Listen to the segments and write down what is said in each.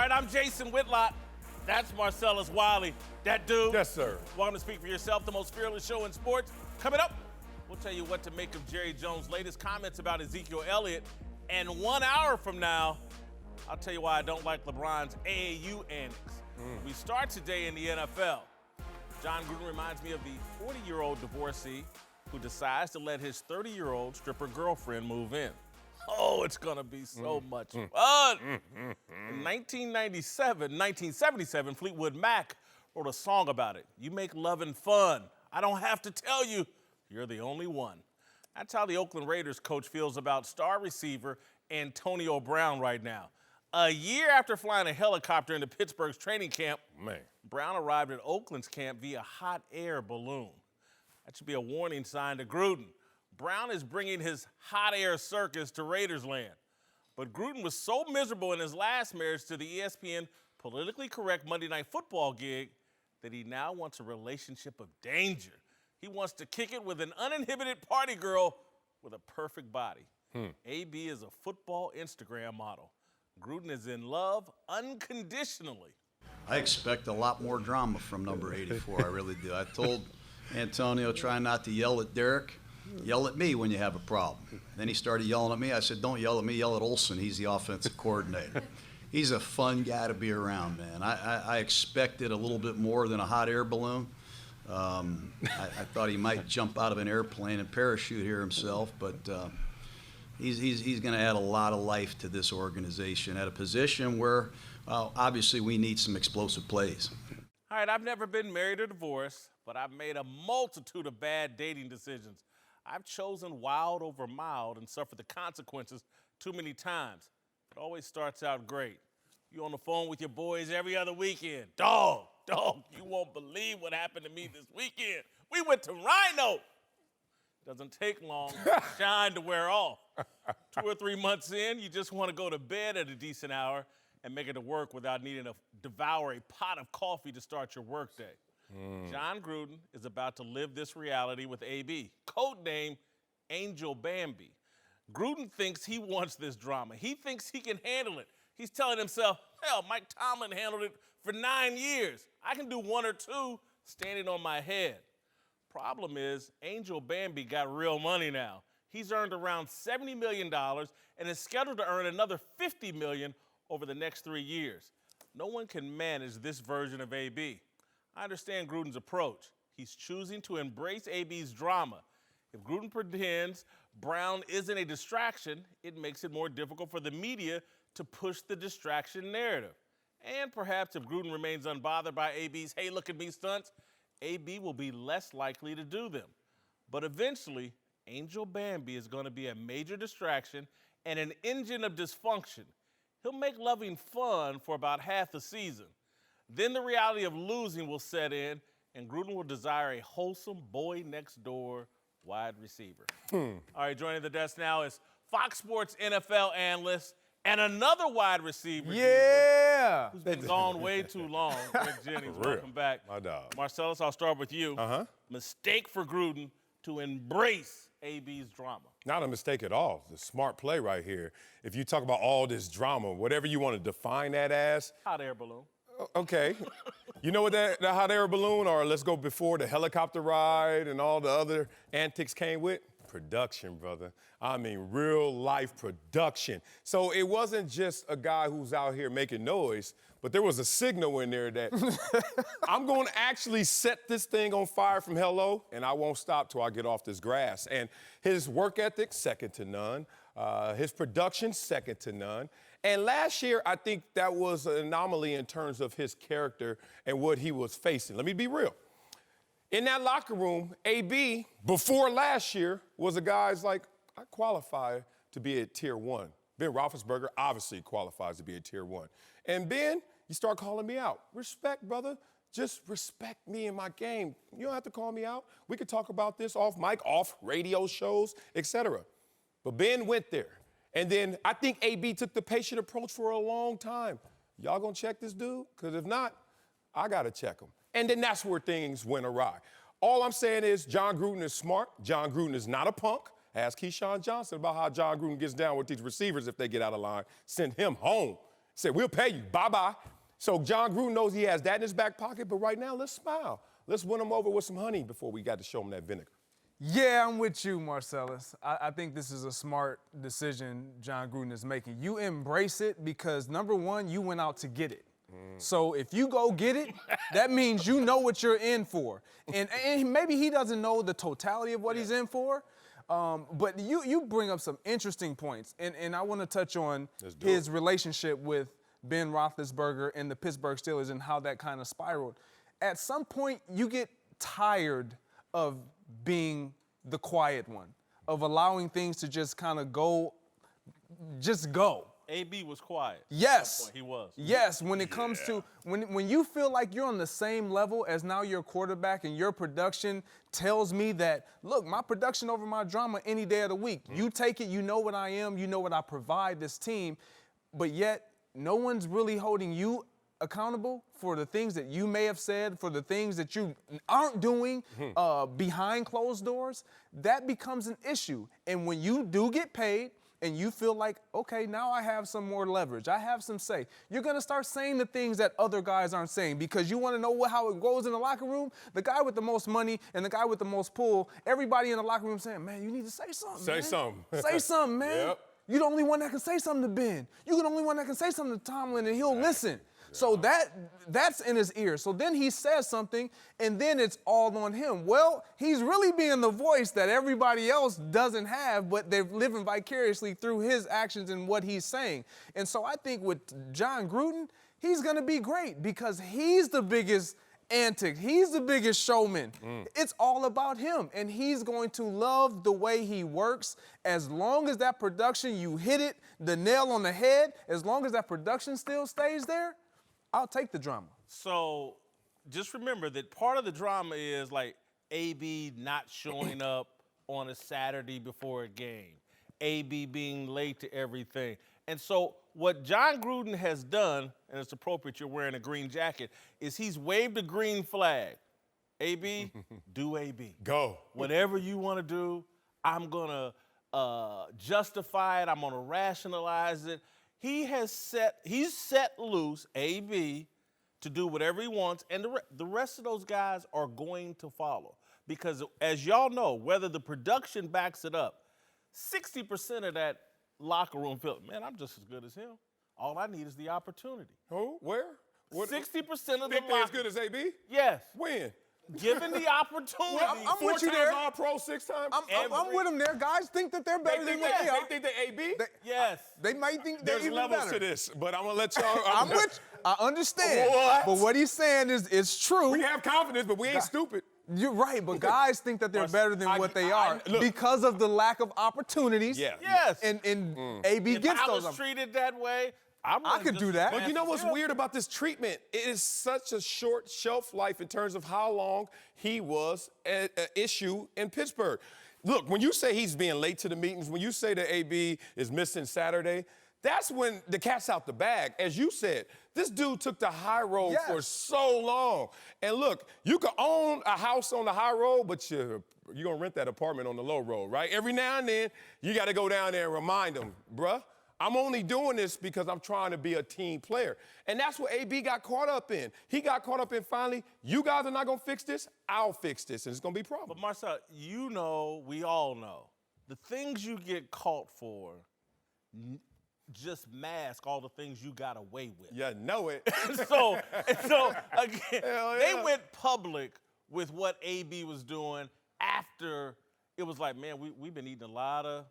right, I'm Jason Whitlock. That's Marcellus Wiley. That dude. Yes, sir. Welcome to Speak for Yourself, the most fearless show in sports. Coming up, we'll tell you what to make of Jerry Jones' latest comments about Ezekiel Elliott. And 1 hour from now, I'll tell you why I don't like LeBron's AAU antics. We start today in the NFL. Jon Gruden reminds me of the 40-year-old divorcee who decides to let his 30-year-old stripper girlfriend move in. Oh, it's going to be so much fun. In 1977, Fleetwood Mac wrote a song about it. You make loving fun. I don't have to tell you, you're the only one. That's how the Oakland Raiders coach feels about star receiver Antonio Brown right now. A year after flying a helicopter into Pittsburgh's training camp, Brown arrived at Oakland's camp via hot air balloon. That should be a warning sign to Gruden. Brown is bringing his hot air circus to Raiders land. But Gruden was so miserable in his last marriage to the ESPN politically correct Monday Night Football gig that he now wants a relationship of danger. He wants to kick it with an uninhibited party girl with a perfect body. AB is a football Instagram model. Gruden is in love unconditionally. I expect a lot more drama from number 84, I really do. I told Antonio, try not to yell at Derek. Yell at me when you have a problem. Then he started yelling at me. I said, don't yell at me, yell at Olsen. He's the offensive coordinator. He's a fun guy to be around, man. I expected a little bit more than a hot air balloon. I thought he might jump out of an airplane and parachute here himself, but he's going to add a lot of life to this organization at a position where obviously we need some explosive plays. All right, I've never been married or divorced, but I've made a multitude of bad dating decisions. I've chosen wild over mild and suffered the consequences too many times. It always starts out great. You on the phone with your boys every other weekend. Dog, you won't believe what happened to me this weekend. We went to Rhino. Doesn't take long for shine to wear off. 2 or 3 months in, you just want to go to bed at a decent hour and make it to work without needing to devour a pot of coffee to start your workday. Jon Gruden is about to live this reality with AB, codename Angel Bambi. Gruden thinks he wants this drama. He thinks he can handle it. He's telling himself, hell, Mike Tomlin handled it for 9 years. I can do 1 or 2 standing on my head. Problem is, Angel Bambi got real money now. He's earned around $70 million and is scheduled to earn another $50 million over the next 3 years. No one can manage this version of AB. I understand Gruden's approach. He's choosing to embrace AB's drama. If Gruden pretends Brown isn't a distraction, it makes it more difficult for the media to push the distraction narrative. And perhaps if Gruden remains unbothered by AB's hey, look at me stunts, AB will be less likely to do them. But eventually, Angel Bambi is going to be a major distraction and an engine of dysfunction. He'll make loving fun for about half the season. Then the reality of losing will set in, and Gruden will desire a wholesome boy-next-door wide receiver. All right, joining the desk now is Fox Sports NFL analyst and another wide receiver. Who's been gone way too long. Greg Jennings, welcome back. My dog. Marcellus, I'll start with you. Mistake for Gruden to embrace AB's drama. Not a mistake at all. It's a smart play right here. If you talk about all this drama, whatever you want to define that as. Hot air balloon. Okay. You know what that hot air balloon, or let's go before the helicopter ride and all the other antics came with? Production, brother. I mean, real life production. So it wasn't just a guy who's out here making noise, but there was a signal in there that I'm going to actually set this thing on fire from hello, and I won't stop till I get off this grass. And his work ethic, second to none. His production, second to none. And last year, I think that was an anomaly in terms of his character and what he was facing. Let me be real. In that locker room, AB, before last year, was a guy's like, I qualify to be a tier 1. Ben Roethlisberger obviously qualifies to be a tier 1. And Ben, you start calling me out. Respect, brother. Just respect me in my game. You don't have to call me out. We could talk about this off mic, off radio shows, etc. But Ben went there. And then I think AB took the patient approach for a long time. Y'all gonna check this dude? Because if not, I gotta check him. And then that's where things went awry. All I'm saying is Jon Gruden is smart. Jon Gruden is not a punk. Ask Keyshawn Johnson about how Jon Gruden gets down with these receivers if they get out of line. Send him home. Said, we'll pay you. Bye-bye. So Jon Gruden knows he has that in his back pocket, but right now, let's smile. Let's win him over with some honey before we got to show him that vinegar. Yeah, I'm with you, Marcellus. I think this is a smart decision Jon Gruden is making. You embrace it because, number one, you went out to get it. So if you go get it, that means you know what you're in for. And maybe he doesn't know the totality of what he's in for, but you bring up some interesting points. And I want to touch on his relationship with Ben Roethlisberger and the Pittsburgh Steelers and how that kind of spiraled. At some point, you get tired of being the quiet one, of allowing things to just kind of go. AB was quiet. Yes. He was. Yes, when it comes to, when you feel like you're on the same level as now your quarterback and your production tells me that, look, my production over my drama any day of the week. You take it, you know what I am, you know what I provide this team, but yet no one's really holding you accountable for the things that you may have said, for the things that you aren't doing behind closed doors. That becomes an issue. And when you do get paid, and you feel like, okay, now I have some more leverage, I have some say, you're gonna start saying the things that other guys aren't saying because you wanna know how it goes in the locker room. The guy with the most money and the guy with the most pull, everybody in the locker room saying, man, you need to say something, Say man. something. Say something, man. Yep. You're the only one that can say something to Ben. You're the only one that can say something to Tomlin and he'll listen. So that's in his ear. So then he says something, and then it's all on him. Well, he's really being the voice that everybody else doesn't have, but they're living vicariously through his actions and what he's saying. And so I think with Jon Gruden, he's going to be great because he's the biggest antic. He's the biggest showman. It's all about him, and he's going to love the way he works. As long as that production, you hit it, the nail on the head, as long as that production still stays there, I'll take the drama. So just remember that part of the drama is like AB not showing up on a Saturday before a game, AB being late to everything. And so what Jon Gruden has done, and it's appropriate you're wearing a green jacket, is he's waved a green flag. AB, do AB. Go. Whatever you want to do, I'm going to justify it. I'm going to rationalize it. He's set loose, AB, to do whatever he wants, and the rest of those guys are going to follow. Because as y'all know, whether the production backs it up, 60% of that locker room feel, man, I'm just as good as him. All I need is the opportunity. Who? Where? 60% of the Think they're as good as AB? Yes. When? Given the opportunity. Well, I'm with you there. All-Pro, 6 times? I'm with them there. Guys think that they're better than what they are. They think they're AB? Yes. They might think they're There's even levels better. to this, but I'm going to let y'all. I'm with you. I understand. What? But what he's saying is it's true. We have confidence, but we ain't stupid. You're right, but guys think that they're better than what they are look. because of the lack of opportunities. Yeah. Yes. And AB If gets I those. was treated that way, I could do that. But you know what's weird about this treatment? It is such a short shelf life in terms of how long he was an issue in Pittsburgh. Look, when you say he's being late to the meetings, when you say that AB is missing Saturday, that's when the cat's out the bag. As you said, this dude took the high road for so long. And look, you can own a house on the high road, but you're going to rent that apartment on the low road, right? Every now and then, you got to go down there and remind them, bruh, I'm only doing this because I'm trying to be a team player. And that's what AB got caught up in. He got caught up in finally, you guys are not going to fix this, I'll fix this, and it's going to be a problem. But Marcel, you know, we all know, the things you get caught for just mask all the things you got away with. You know it. so again, they went public with what AB was doing after it was like, man, we've been eating a lot of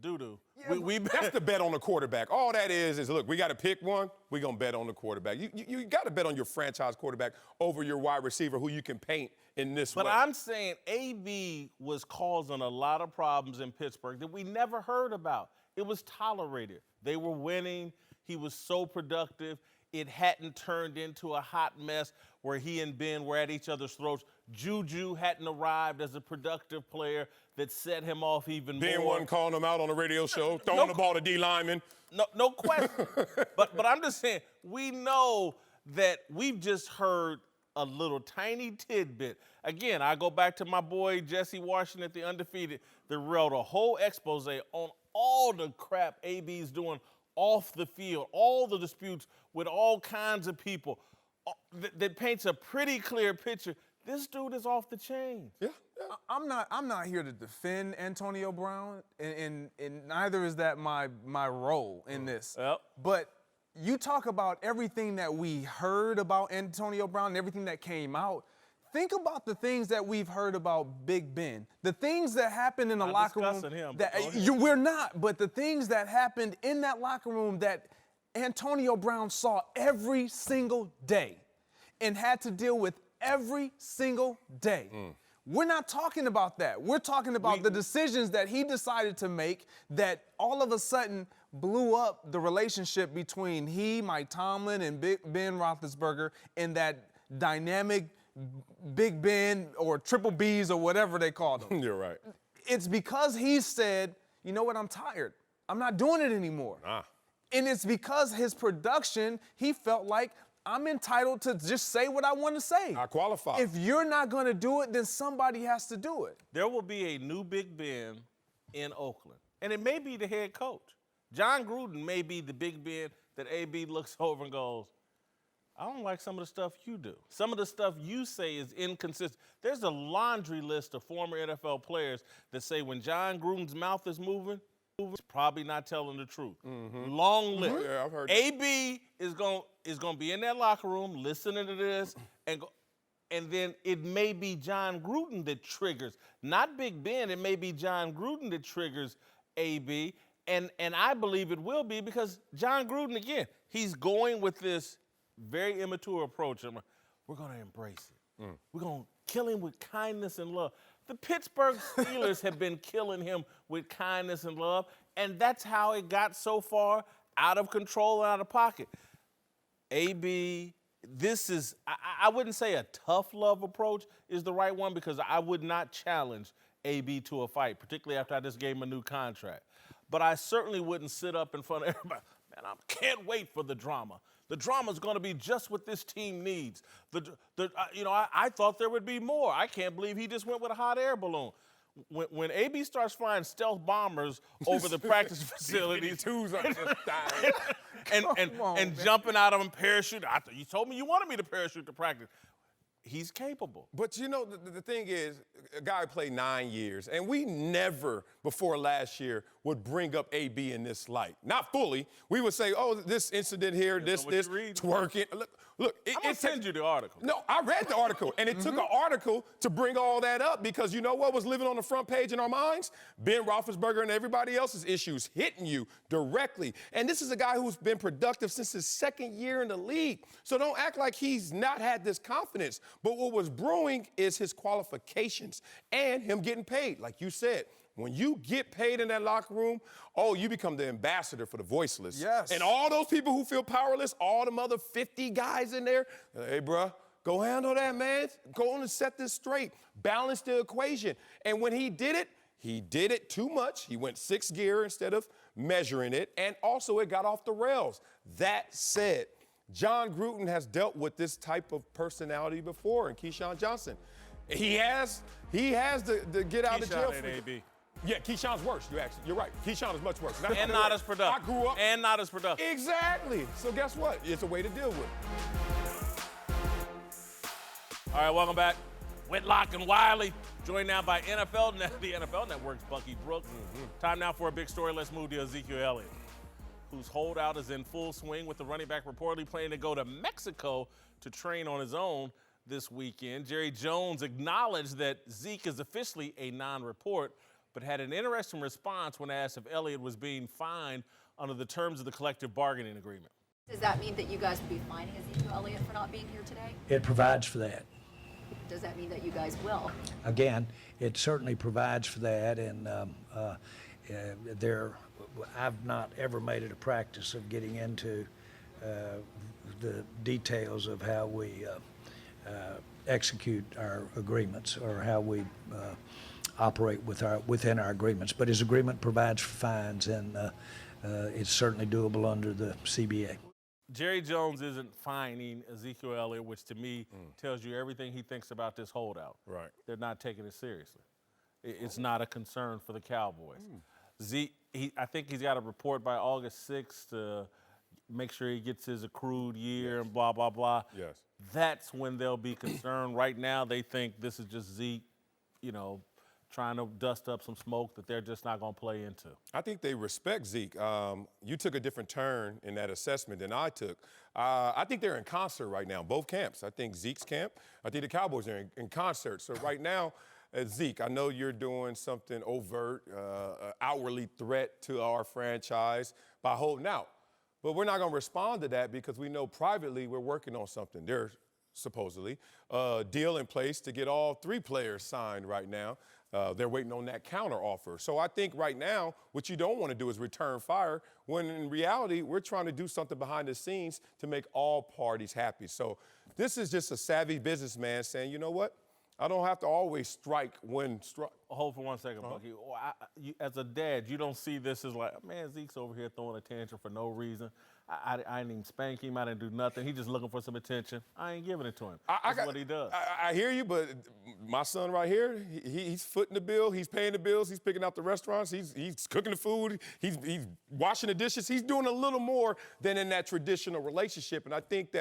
doo-doo. Yeah, that's the bet on the quarterback. All that is look, we got to pick one, we're going to bet on the quarterback. You got to bet on your franchise quarterback over your wide receiver who you can paint in this way. But I'm saying AB was causing a lot of problems in Pittsburgh that we never heard about. It was tolerated. They were winning. He was so productive. It hadn't turned into a hot mess where he and Ben were at each other's throats. Juju hadn't arrived as a productive player that set him off even more. Ben wasn't calling him out on the radio show, throwing the ball to D lineman. No question. but I'm just saying, we know that we've just heard a little tiny tidbit. Again, I go back to my boy Jesse Washington at the Undefeated that wrote a whole expose on all the crap AB's doing off the field, all the disputes with all kinds of people, that paints a pretty clear picture. This dude is off the chain. Yeah. I'm not here to defend Antonio Brown, and neither is that my role in this. Yep. But you talk about everything that we heard about Antonio Brown and everything that came out. Think about the things that we've heard about Big Ben, the things that happened in the locker room. Him, that we're not, but the things that happened in that locker room that Antonio Brown saw every single day and had to deal with every single day. We're not talking about that. We're talking about the decisions that he decided to make that all of a sudden blew up the relationship between he, Mike Tomlin, and Ben Roethlisberger in that dynamic Big Ben or Triple Bs or whatever they called them. You're right. It's because he said, you know what, I'm tired. I'm not doing it anymore. And it's because his production, he felt like, I'm entitled to just say what I want to say. I qualify. If you're not going to do it, then somebody has to do it. There will be a new Big Ben in Oakland, and it may be the head coach. Jon Gruden may be the Big Ben that AB looks over and goes, I don't like some of the stuff you do. Some of the stuff you say is inconsistent. There's a laundry list of former NFL players that say when Jon Gruden's mouth is moving, he's probably not telling the truth. Long list. Yeah, I've heard AB is going to be in that locker room listening to this, and then it may be Jon Gruden that triggers, not Big Ben. It may be Jon Gruden that triggers AB, and I believe it will be because Jon Gruden, again, he's going with this very immature approach. We're going to embrace it. We're going to kill him with kindness and love. The Pittsburgh Steelers have been killing him with kindness and love, and that's how it got so far out of control and out of pocket. AB, this is, I wouldn't say a tough love approach is the right one because I would not challenge AB to a fight, particularly after I just gave him a new contract. But I certainly wouldn't sit up in front of everybody. Man, I can't wait for the drama. The drama is going to be just what this team needs. I thought there would be more. I can't believe he just went with a hot air balloon. When AB starts flying stealth bombers over the practice facilities and jumping out of them, parachute. You told me you wanted me to parachute to practice. He's capable. But you know, the thing is, a guy played 9 years, and we never, before last year, would bring up AB in this light. Not fully. We would say, oh, this incident here, this, twerking. Look, I'm going to send you the article. No, I read the article, and it took an article to bring all that up because you know what was living on the front page in our minds? Ben Roethlisberger and everybody else's issues hitting you directly. And this is a guy who's been productive since his second year in the league. So don't act like he's not had this confidence. But what was brewing is his qualifications and him getting paid, like you said. When you get paid in that locker room, you become the ambassador for the voiceless. Yes. And all those people who feel powerless, all them other 50 guys in there, hey, bruh, go handle that, man. Go on and set this straight. Balance the equation. And when he did it too much. He went 6th gear instead of measuring it. And also it got off the rails. That said, Jon Gruden has dealt with this type of personality before in Keyshawn Johnson. He has the get out of jail free. Yeah, Keyshawn's worse. You're right. Keyshawn is much worse. And not as productive. I grew up. And not as productive. Exactly. So guess what? It's a way to deal with it. All right, welcome back. Whitlock and Wiley, joined now by the NFL Network's Bucky Brooks. Time now for a big story. Let's move to Ezekiel Elliott, whose holdout is in full swing with the running back reportedly planning to go to Mexico to train on his own this weekend. Jerry Jones acknowledged that Zeke is officially a non-report, but had an interesting response when asked if Elliott was being fined under the terms of the collective bargaining agreement. Does that mean that you guys will be fining Ezekiel Elliott for not being here today? It provides for that. Does that mean that you guys will? Again, it certainly provides for that, and I've not ever made it a practice of getting into the details of how we execute our agreements or how we operate within our agreements. But his agreement provides for fines, and it's certainly doable under the CBA. Jerry Jones isn't fining Ezekiel Elliott, which to me tells you everything he thinks about this holdout. Right. They're not taking it seriously. It's not a concern for the Cowboys. Zeke, I think he's got a report by August 6th to make sure he gets his accrued year and blah, blah, blah. Yes. That's when they'll be concerned. Right now, they think this is just Zeke, trying to dust up some smoke that they're just not going to play into. I think they respect Zeke. You took a different turn in that assessment than I took. I think they're in concert right now, both camps. I think Zeke's camp, I think the Cowboys are in concert. So right now, Zeke, I know you're doing something overt, outwardly threat to our franchise by holding out. But we're not going to respond to that because we know privately we're working on something. There's supposedly a deal in place to get all 3 players signed right now. They're waiting on that counter offer. So I think right now what you don't want to do is return fire when in reality we're trying to do something behind the scenes to make all parties happy. So this is just a savvy businessman saying, you know what? I don't have to always strike when struck. Hold for 1 second, Bucky. As a dad, you don't see this as like, man, Zeke's over here throwing a tantrum for no reason. I didn't even spank him. I didn't do nothing. He's just looking for some attention. I ain't giving it to him. That's what he does. I hear you, but my son right here, he's footing the bill. He's paying the bills. He's picking out the restaurants. He's cooking the food. He's washing the dishes. He's doing a little more than in that traditional relationship. And I think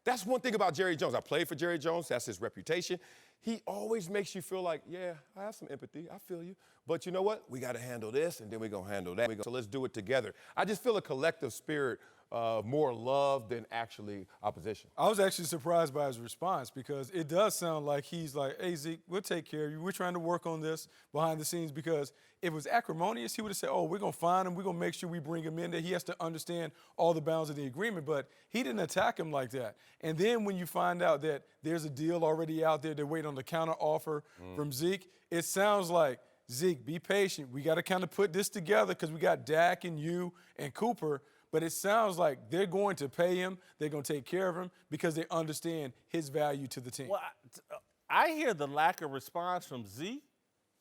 that's one thing about Jerry Jones. I played for Jerry Jones. That's his reputation. He always makes you feel like, yeah, I have some empathy. I feel you. But you know what? We got to handle this, and then we're going to handle that. So let's do it together. I just feel a collective spirit of more love than actually opposition. I was actually surprised by his response because it does sound like he's like, hey, Zeke, we'll take care of you. We're trying to work on this behind the scenes because if it was acrimonious, he would have said, oh, we're going to find him. We're going to make sure we bring him in there. He has to understand all the bounds of the agreement. But he didn't attack him like that. And then when you find out that there's a deal already out there, they're waiting on the counter offer from Zeke, it sounds like, Zeke, be patient. We got to kind of put this together because we got Dak and you and Cooper. But it sounds like they're going to pay him, they're going to take care of him because they understand his value to the team. Well, I hear the lack of response from Zeke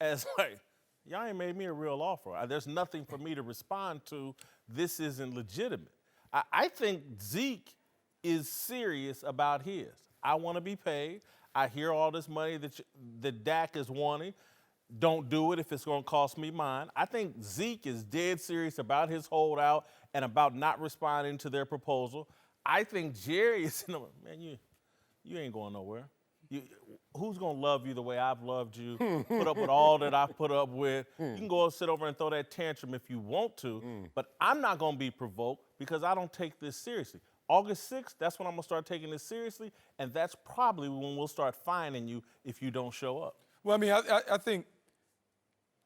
as like, y'all ain't made me a real offer. There's nothing for me to respond to. This isn't legitimate. I think Zeke is serious about his. I want to be paid. I hear all this money that Dak is wanting. Don't do it if it's going to cost me mine. I think Zeke is dead serious about his holdout and about not responding to their proposal. I think Jerry is, man, you ain't going nowhere. Who's going to love you the way I've loved you, put up with all that I've put up with? You can go and sit over and throw that tantrum if you want to, but I'm not going to be provoked because I don't take this seriously. August 6th, that's when I'm going to start taking this seriously, and that's probably when we'll start fining you if you don't show up. Well, I mean, I think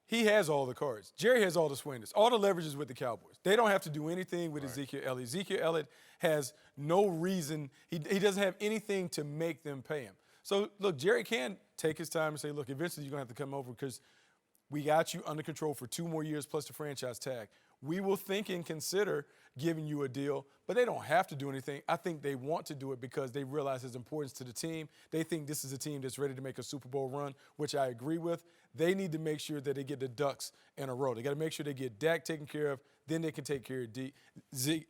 he has all the cards. Jerry has all the swingers, all the leverages with the Cowboys. They don't have to do anything with Ezekiel Elliott. Ezekiel Elliott has no reason. He doesn't have anything to make them pay him. So, look, Jerry can take his time and say, look, eventually you're going to have to come over because we got you under control for 2 more years plus the franchise tag. We will think and consider giving you a deal, but they don't have to do anything. I think they want to do it because they realize his importance to the team. They think this is a team that's ready to make a Super Bowl run, which I agree with. They need to make sure that they get the ducks in a row. They got to make sure they get Dak taken care of, then they can take care of Zeke,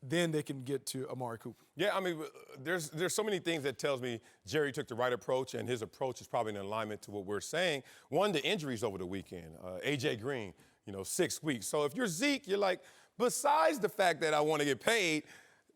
then they can get to Amari Cooper. Yeah, I mean, there's so many things that tells me Jerry took the right approach, and his approach is probably in alignment to what we're saying. One, the injuries over the weekend. A.J. Green, 6 weeks. So if you're Zeke, you're like, besides the fact that I want to get paid,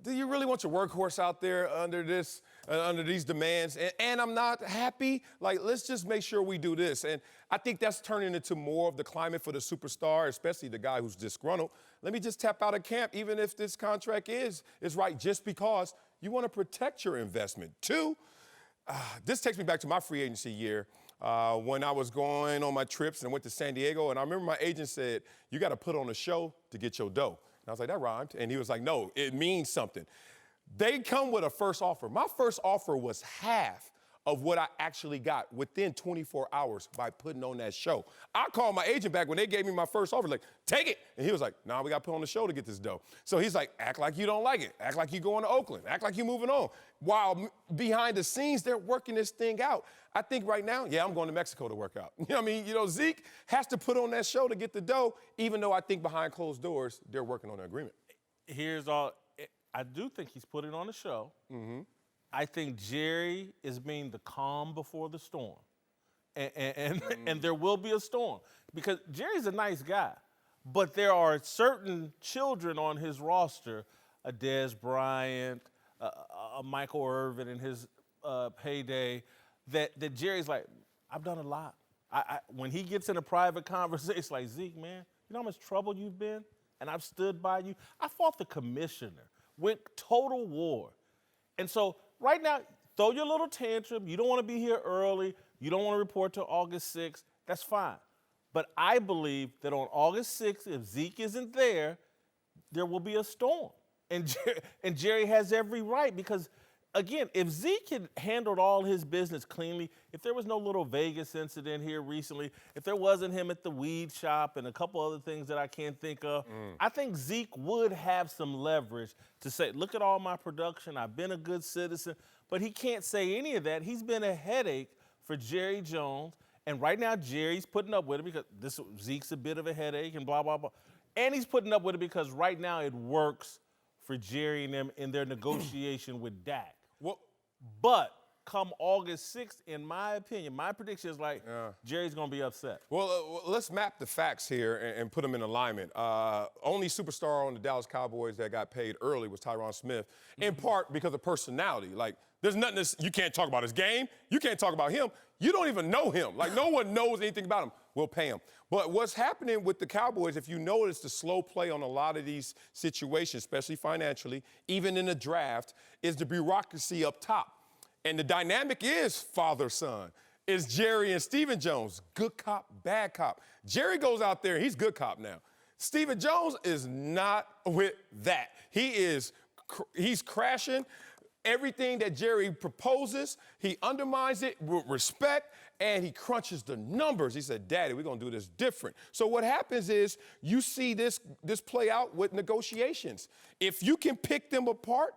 do you really want your workhorse out there under these demands? And I'm not happy. Like, let's just make sure we do this. And I think that's turning into more of the climate for the superstar, especially the guy who's disgruntled. Let me just tap out of camp, even if this contract is right, just because you want to protect your investment. 2, this takes me back to my free agency year when I was going on my trips and went to San Diego. And I remember my agent said, you got to put on a show to get your dough. And I was like, that rhymed. And he was like, no, it means something. They come with a first offer. My first offer was half of what I actually got within 24 hours by putting on that show. I called my agent back when they gave me my first offer, like, take it. And he was like, nah, we got to put on the show to get this dough. So he's like, act like you don't like it. Act like you're going to Oakland. Act like you're moving on. While behind the scenes, they're working this thing out. I think right now, yeah, I'm going to Mexico to work out. You know what I mean? Zeke has to put on that show to get the dough, even though I think behind closed doors, they're working on an agreement. I do think he's putting on a show. Mm-hmm. I think Jerry is being the calm before the storm. And there will be a storm because Jerry's a nice guy. But there are certain children on his roster, a Dez Bryant, a Michael Irvin in his heyday, that Jerry's like, I've done a lot. When he gets in a private conversation, it's like, Zeke, man, you know how much trouble you've been? And I've stood by you. I fought the commissioner, went total war. And so right now, throw your little tantrum. You don't want to be here early. You don't want to report till August 6th. That's fine. But I believe that on August 6th, if Zeke isn't there, there will be a storm. And Jerry has every right because, again, if Zeke had handled all his business cleanly, if there was no little Vegas incident here recently, if there wasn't him at the weed shop and a couple other things that I can't think of, I think Zeke would have some leverage to say, look at all my production, I've been a good citizen. But he can't say any of that. He's been a headache for Jerry Jones. And right now, Jerry's putting up with it because Zeke's a bit of a headache and blah, blah, blah. And he's putting up with it because right now it works for Jerry and them in their negotiation with Dak. Well, but come August 6th, in my opinion, my prediction is Jerry's going to be upset. Well, let's map the facts here and put them in alignment. Only superstar on the Dallas Cowboys that got paid early was Tyron Smith, in part because of personality. Like, there's nothing you can't talk about his game. You can't talk about him. You don't even know him. Like, no one knows anything about him. We'll pay him. But what's happening with the Cowboys, if you notice the slow play on a lot of these situations, especially financially, even in the draft, is the bureaucracy up top. And the dynamic is father-son. It's Jerry and Stephen Jones, good cop, bad cop. Jerry goes out there, he's good cop now. Stephen Jones is not with that. He's crashing everything that Jerry proposes. He undermines it with respect, and he crunches the numbers. He said, Daddy, we're going to do this different. So what happens is you see this play out with negotiations. If you can pick them apart,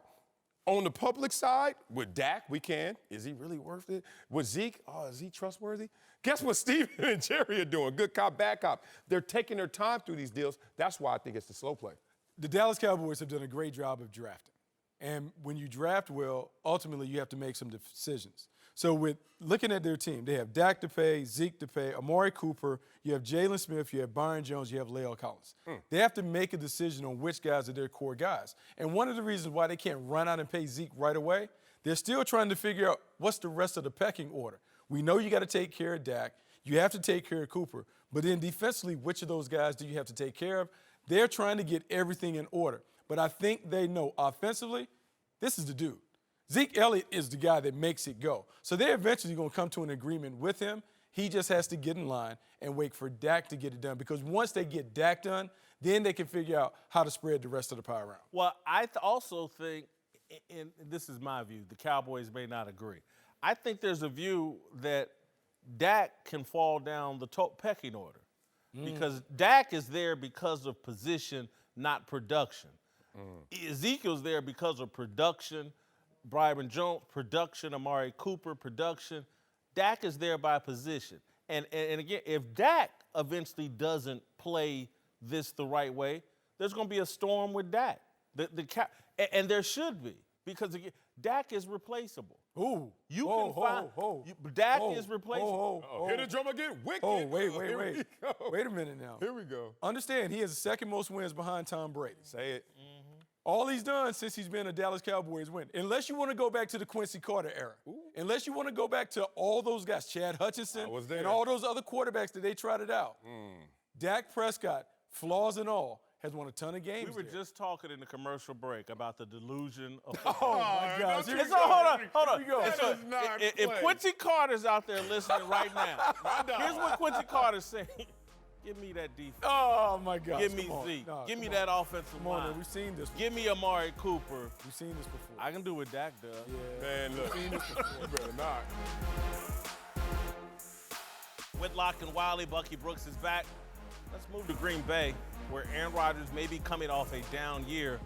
on the public side, with Dak, we can. Is he really worth it? With Zeke, is he trustworthy? Guess what Steven and Jerry are doing? Good cop, bad cop. They're taking their time through these deals. That's why I think it's the slow play. The Dallas Cowboys have done a great job of drafting. And when you draft well, ultimately you have to make some decisions. So with looking at their team, they have Dak to pay, Zeke to pay, Amari Cooper, you have Jalen Smith, you have Byron Jones, you have La'el Collins. They have to make a decision on which guys are their core guys. And one of the reasons why they can't run out and pay Zeke right away, they're still trying to figure out what's the rest of the pecking order. We know you got to take care of Dak. You have to take care of Cooper. But then defensively, which of those guys do you have to take care of? They're trying to get everything in order. But I think they know offensively, this is the dude. Zeke Elliott is the guy that makes it go. So they're eventually going to come to an agreement with him. He just has to get in line and wait for Dak to get it done. Because once they get Dak done, then they can figure out how to spread the rest of the pie around. Well, I also think, and this is my view, the Cowboys may not agree. I think there's a view that Dak can fall down the pecking order. Because Dak is there because of position, not production. Ezekiel's there because of production. Byron Jones, production. Amari Cooper, production. Dak is there by position. And again, if Dak eventually doesn't play this the right way, there's going to be a storm with Dak. And there should be. Because, again, Dak is replaceable. Ooh. Dak is replaceable. Hit the drum again. Wicked. Wait. Wait a minute now. Here we go. Understand, he has the second most wins behind Tom Brady. Say it. All he's done since he's been a Dallas Cowboys win. Unless you want to go back to the Quincy Carter era. Unless you want to go back to all those guys, Chad Hutchinson and all those other quarterbacks that they trotted out. Dak Prescott, flaws and all, has won a ton of games. We were just talking in the commercial break about the delusion of Oh, my gosh. So hold on. go. If Quincy Carter's out there listening right now, here's what Quincy Carter's saying. Give me that defense. Oh, my God. Give me Zeke. Give me that offensive line. Man, we've seen this before. Give me Amari Cooper. We've seen this before. I can do what Dak does. Yeah. Man, look. We've seen this before. You better not. Whitlock and Wiley, Bucky Brooks is back. Let's move to Green Bay, where Aaron Rodgers may be coming off a down year,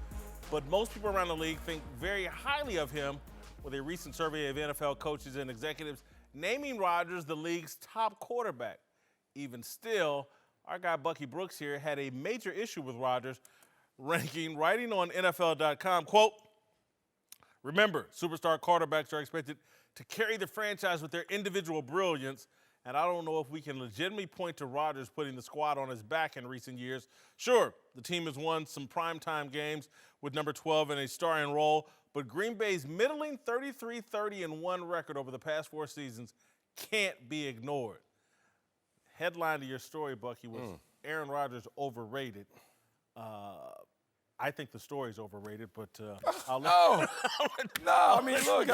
but most people around the league think very highly of him, with a recent survey of NFL coaches and executives naming Rodgers the league's top quarterback. Even still, our guy Bucky Brooks here had a major issue with Rodgers, writing on NFL.com, quote, remember, superstar quarterbacks are expected to carry the franchise with their individual brilliance and I don't know if we can legitimately point to Rodgers putting the squad on his back in recent years. Sure, the team has won some primetime games with number 12 in a starring role, but Green Bay's middling 33-30-1 record over the past 4 seasons can't be ignored. Headline to your story, Bucky, was Aaron Rodgers overrated. I think the story's overrated, but I'll let No, I mean, look,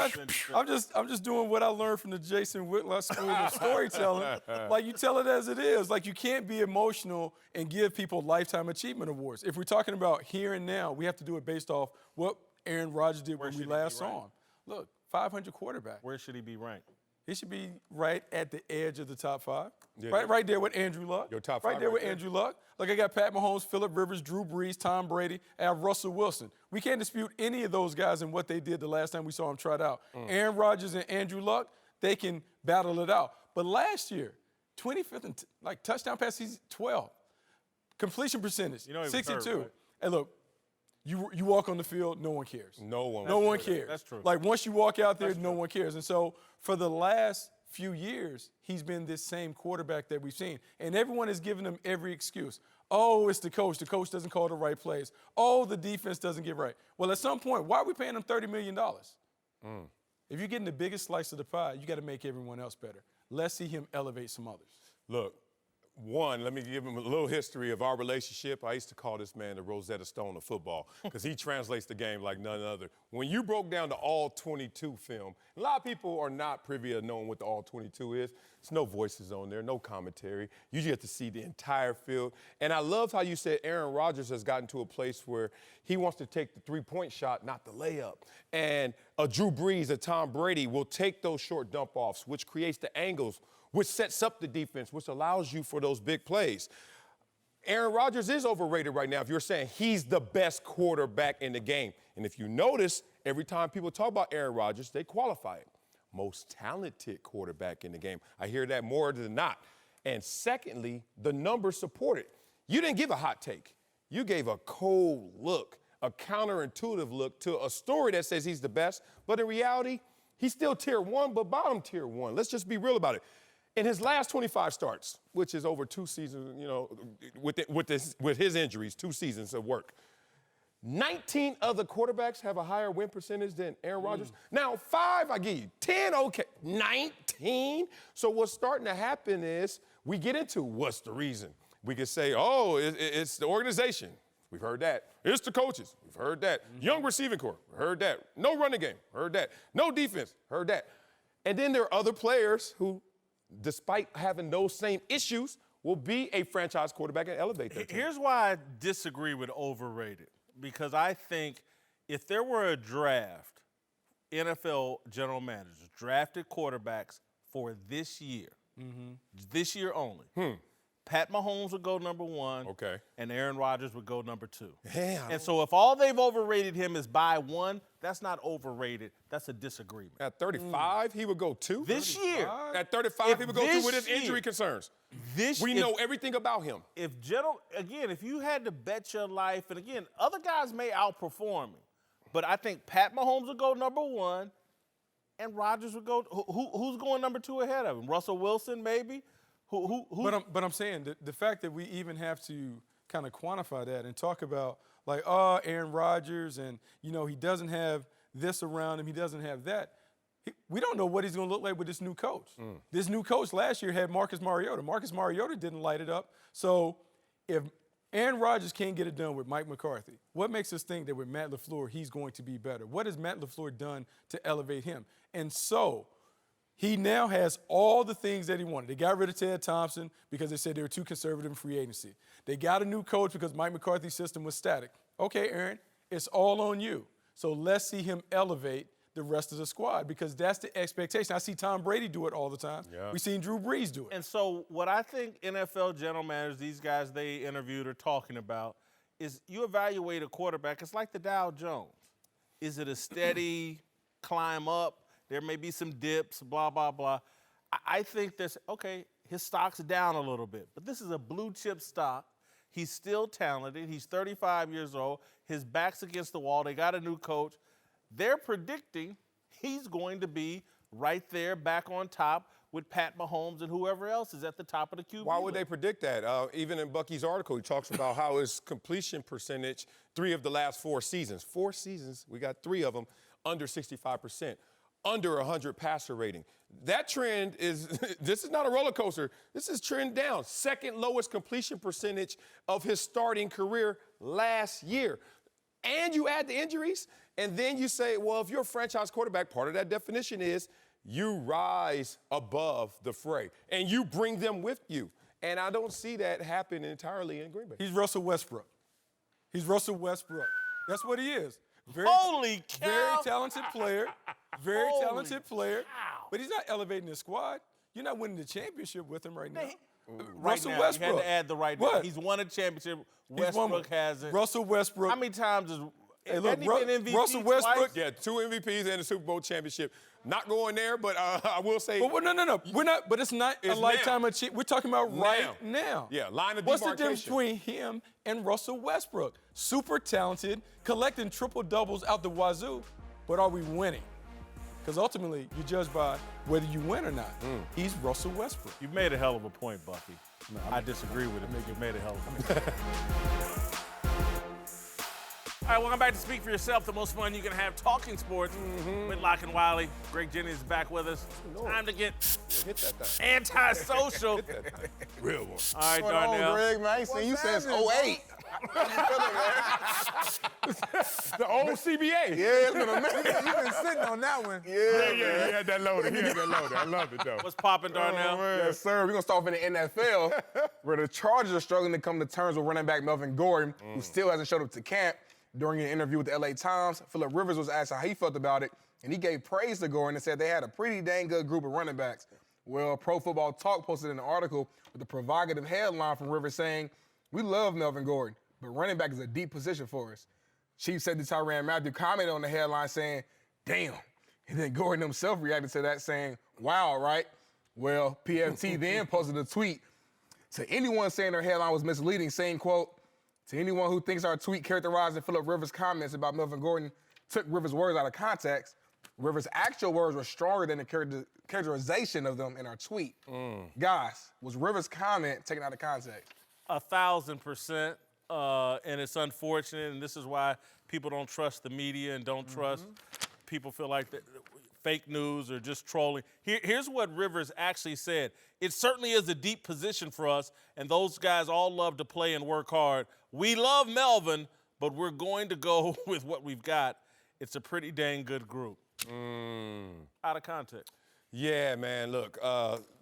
I'm just doing what I learned from the Jason Whitlock School of Storytelling. Like, you tell it as it is. Like, you can't be emotional and give people Lifetime Achievement Awards. If we're talking about here and now, we have to do it based off what Aaron Rodgers did when we last saw him. Look, 500 quarterback. Where should he be ranked? He should be right at the edge of the top 5. Yeah. Right there with Andrew Luck. Your top right 5 there right with there. Andrew Luck. Like, I got Pat Mahomes, Phillip Rivers, Drew Brees, Tom Brady. I have Russell Wilson. We can't dispute any of those guys and what they did the last time we saw them trot out. Aaron Rodgers and Andrew Luck, they can battle it out. But last year, 25th in touchdown pass, he's 12. Completion percentage, You know he was 62. hurt, right? Hey, look, you walk on the field, no one cares. No one. No one cares. That's true. Like, once you walk out there, no one cares. And so for the last few years, he's been this same quarterback that we've seen. And everyone is giving him every excuse. Oh, it's the coach. The coach doesn't call the right plays. Oh, the defense doesn't get right. Well, at some point, why are we paying him $30 million? If you're getting the biggest slice of the pie, you got to make everyone else better. Let's see him elevate some others. Look, one, let me give him a little history of our relationship. I used to call this man the Rosetta Stone of football because he translates the game like none other. When you broke down the All-22 film, a lot of people are not privy to knowing what the All-22 is. There's no voices on there, no commentary. You just get to see the entire field. And I love how you said Aaron Rodgers has gotten to a place where he wants to take the three-point shot, not the layup. And a Drew Brees, a Tom Brady will take those short dump-offs, which creates the angles, which sets up the defense, which allows you for those big plays. Aaron Rodgers is overrated right now if you're saying he's the best quarterback in the game. And if you notice, every time people talk about Aaron Rodgers, they qualify it. Most talented quarterback in the game. I hear that more than not. And secondly, the numbers support it. You didn't give a hot take. You gave a cold look, a counterintuitive look to a story that says he's the best, but in reality, he's still tier 1, but bottom tier 1. Let's just be real about it. In his last 25 starts, which is over 2 seasons, you know, with his injuries, 2 seasons of work, 19 other quarterbacks have a higher win percentage than Aaron Rodgers. Now, 5, I give you. 10, okay. 19? So what's starting to happen is we get into what's the reason. We can say, oh, it's the organization. We've heard that. It's the coaches. We've heard that. Young receiving corps. Heard that. No running game. Heard that. No defense. Heard that. And then there are other players who, despite having those same issues, will be a franchise quarterback and elevate their team. Here's why I disagree with overrated. Because I think if there were a draft, NFL general managers drafted quarterbacks for this year only, Pat Mahomes would go number 1, Okay. and Aaron Rodgers would go number 2. Yeah. And so if all they've overrated him is by 1, that's not overrated. That's a disagreement. At 35, he would go 2? This year, At 35, he would go 2 this with his year- injury concerns. we know everything about him. if you had to bet your life, and again, other guys may outperform him, but I think Pat Mahomes would go number 1, and Rodgers would go. Who's going number 2 ahead of him? Russell Wilson, maybe. Who? But I'm saying the fact that we even have to kind of quantify that and talk about like, Aaron Rodgers, and you know he doesn't have this around him, he doesn't have that. We don't know what he's going to look like with this new coach. This new coach last year had Marcus Mariota. Marcus Mariota didn't light it up. So if Aaron Rodgers can't get it done with Mike McCarthy, what makes us think that with Matt LaFleur he's going to be better? What has Matt LaFleur done to elevate him? And so he now has all the things that he wanted. They got rid of Ted Thompson because they said they were too conservative in free agency. They got a new coach because Mike McCarthy's system was static. Okay, Aaron, it's all on you. So let's see him elevate the rest of the squad because that's the expectation. I see Tom Brady do it all the time. Yeah. We've seen Drew Brees do it. And so what I think NFL general managers, these guys they interviewed are talking about, is you evaluate a quarterback, it's like the Dow Jones. Is it a steady climb up? There may be some dips, blah, blah, blah. I think his stock's down a little bit, but this is a blue chip stock. He's still talented. He's 35 years old. His back's against the wall. They got a new coach. They're predicting he's going to be right there back on top with Pat Mahomes and whoever else is at the top of the QB Why would they list. predict that? Even in Bucky's article, he talks about how his completion percentage, 3 of the last 4 seasons. 4 seasons, we got 3 of them under 65%, under 100 passer rating. That trend is, this is not a roller coaster. This is trend down. Second lowest completion percentage of his starting career last year. And you add the injuries, and then you say, well, if you're a franchise quarterback, part of that definition is you rise above the fray, and you bring them with you. And I don't see that happen entirely in Green Bay. He's Russell Westbrook. He's Russell Westbrook. That's what he is. Holy cow. Very talented player. Very Holy talented player. cow. But he's not elevating the squad. You're not winning the championship with him right now. Right Russell now, Westbrook. you had to add the right What? name. He's won a championship. He's won- Westbrook hasn't. Russell Westbrook. How many times has Hey, look, hasn't he been MVP Russell Westbrook- twice? Yeah, 2 MVPs and a Super Bowl championship. Not going there, but I will say. But no. We're not. But it's not a It's lifetime now. achievement. We're talking about right now. Yeah, line of What's the difference demarcation. between him and Russell Westbrook? Super talented, collecting triple doubles out the wazoo, but are we winning? Because ultimately, you're judged by whether you win or not. He's Russell Westbrook. You've made a hell of a point, Bucky. I disagree with it. You've made a hell of a point. All right, welcome back to Speak for Yourself, the most fun you can have talking sports. Whitlock and Wiley. Greg Jennings is back with us. Time to get Hit that thing. antisocial. Real one. All right, What's going on, Darnell. Greg, man? I ain't seen you since 08. The old CBA. Yeah, it's been a minute. You've been sitting on that one. Yeah, he had that loaded. I love it, though. What's popping, Darnell? Yes, sir. We're going to start off in the NFL, where the Chargers are struggling to come to terms with running back Melvin Gordon, who still hasn't showed up to camp. During an interview with the LA Times, Phillip Rivers was asked how he felt about it, and he gave praise to Gordon and said they had a pretty dang good group of running backs. Well, Pro Football Talk posted an article with a provocative headline from Rivers saying, "We love Melvin Gordon, but running back is a deep position for us." Chief said to Tyrann Mathieu commented on the headline saying, "Damn." And then Gordon himself reacted to that saying, "Wow, right?" Well, PFT then posted a tweet to anyone saying their headline was misleading, saying, quote, "To anyone who thinks our tweet characterizing Phillip Rivers' comments about Melvin Gordon took Rivers' words out of context, Rivers' actual words were stronger than the characterization of them in our tweet." Guys, was Rivers' comment taken out of context? 1,000%. And it's unfortunate, and this is why people don't trust the media and don't trust people feel like fake news or just trolling. Here's what Rivers actually said. "It certainly is a deep position for us, and those guys all love to play and work hard. We love Melvin, but we're going to go with what we've got. It's a pretty dang good group." Out of context. Yeah, man, look,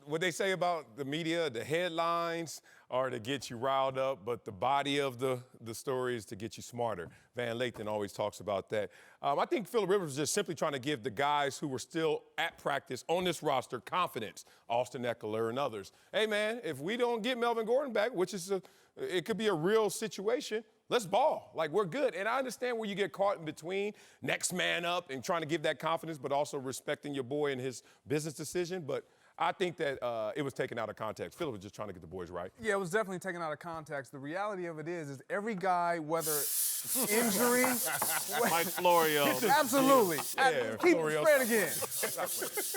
what they say about the media, the headlines are to get you riled up, but the body of the story is to get you smarter. Van Lathan always talks about that. I think Phillip Rivers is just simply trying to give the guys who were still at practice on this roster confidence, Austin Eckler and others. Hey, man, if we don't get Melvin Gordon back, which is it could be a real situation, let's ball. Like, we're good. And I understand where you get caught in between, next man up and trying to give that confidence, but also respecting your boy and his business decision. But I think that it was taken out of context. Phillip was just trying to get the boys right. Yeah, it was definitely taken out of context. The reality of it is every guy, whether injury, Mike Florio. absolutely. Keep Florio. spread again.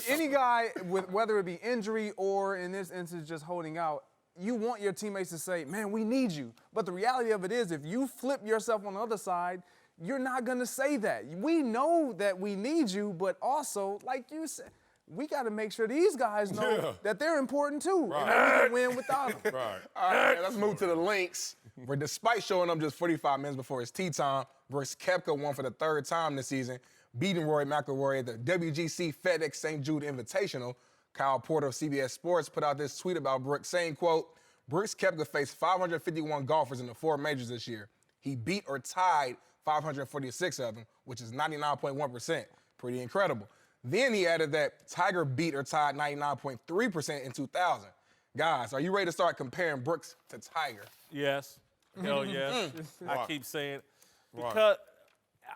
Any guy, whether it be injury or in this instance just holding out, you want your teammates to say, "Man, we need you." But the reality of it is, if you flip yourself on the other side, you're not going to say that. We know that we need you, but also, like you said, we got to make sure these guys know that they're important too, and that we can win without them. Right. All right, let's move to the Lynx, where despite showing up just 45 minutes before his tee time, versus Koepka won for the 3rd time this season, beating Rory McIlroy at the WGC FedEx St. Jude Invitational. Kyle Porter of CBS Sports put out this tweet about Brooks saying, quote, "Brooks Koepka faced 551 golfers in the 4 majors this year. He beat or tied 546 of them, which is 99.1%. Pretty incredible." Then he added that Tiger beat or tied 99.3% in 2000. Guys, are you ready to start comparing Brooks to Tiger? Yes. Hell yes. I keep saying it. Right. Because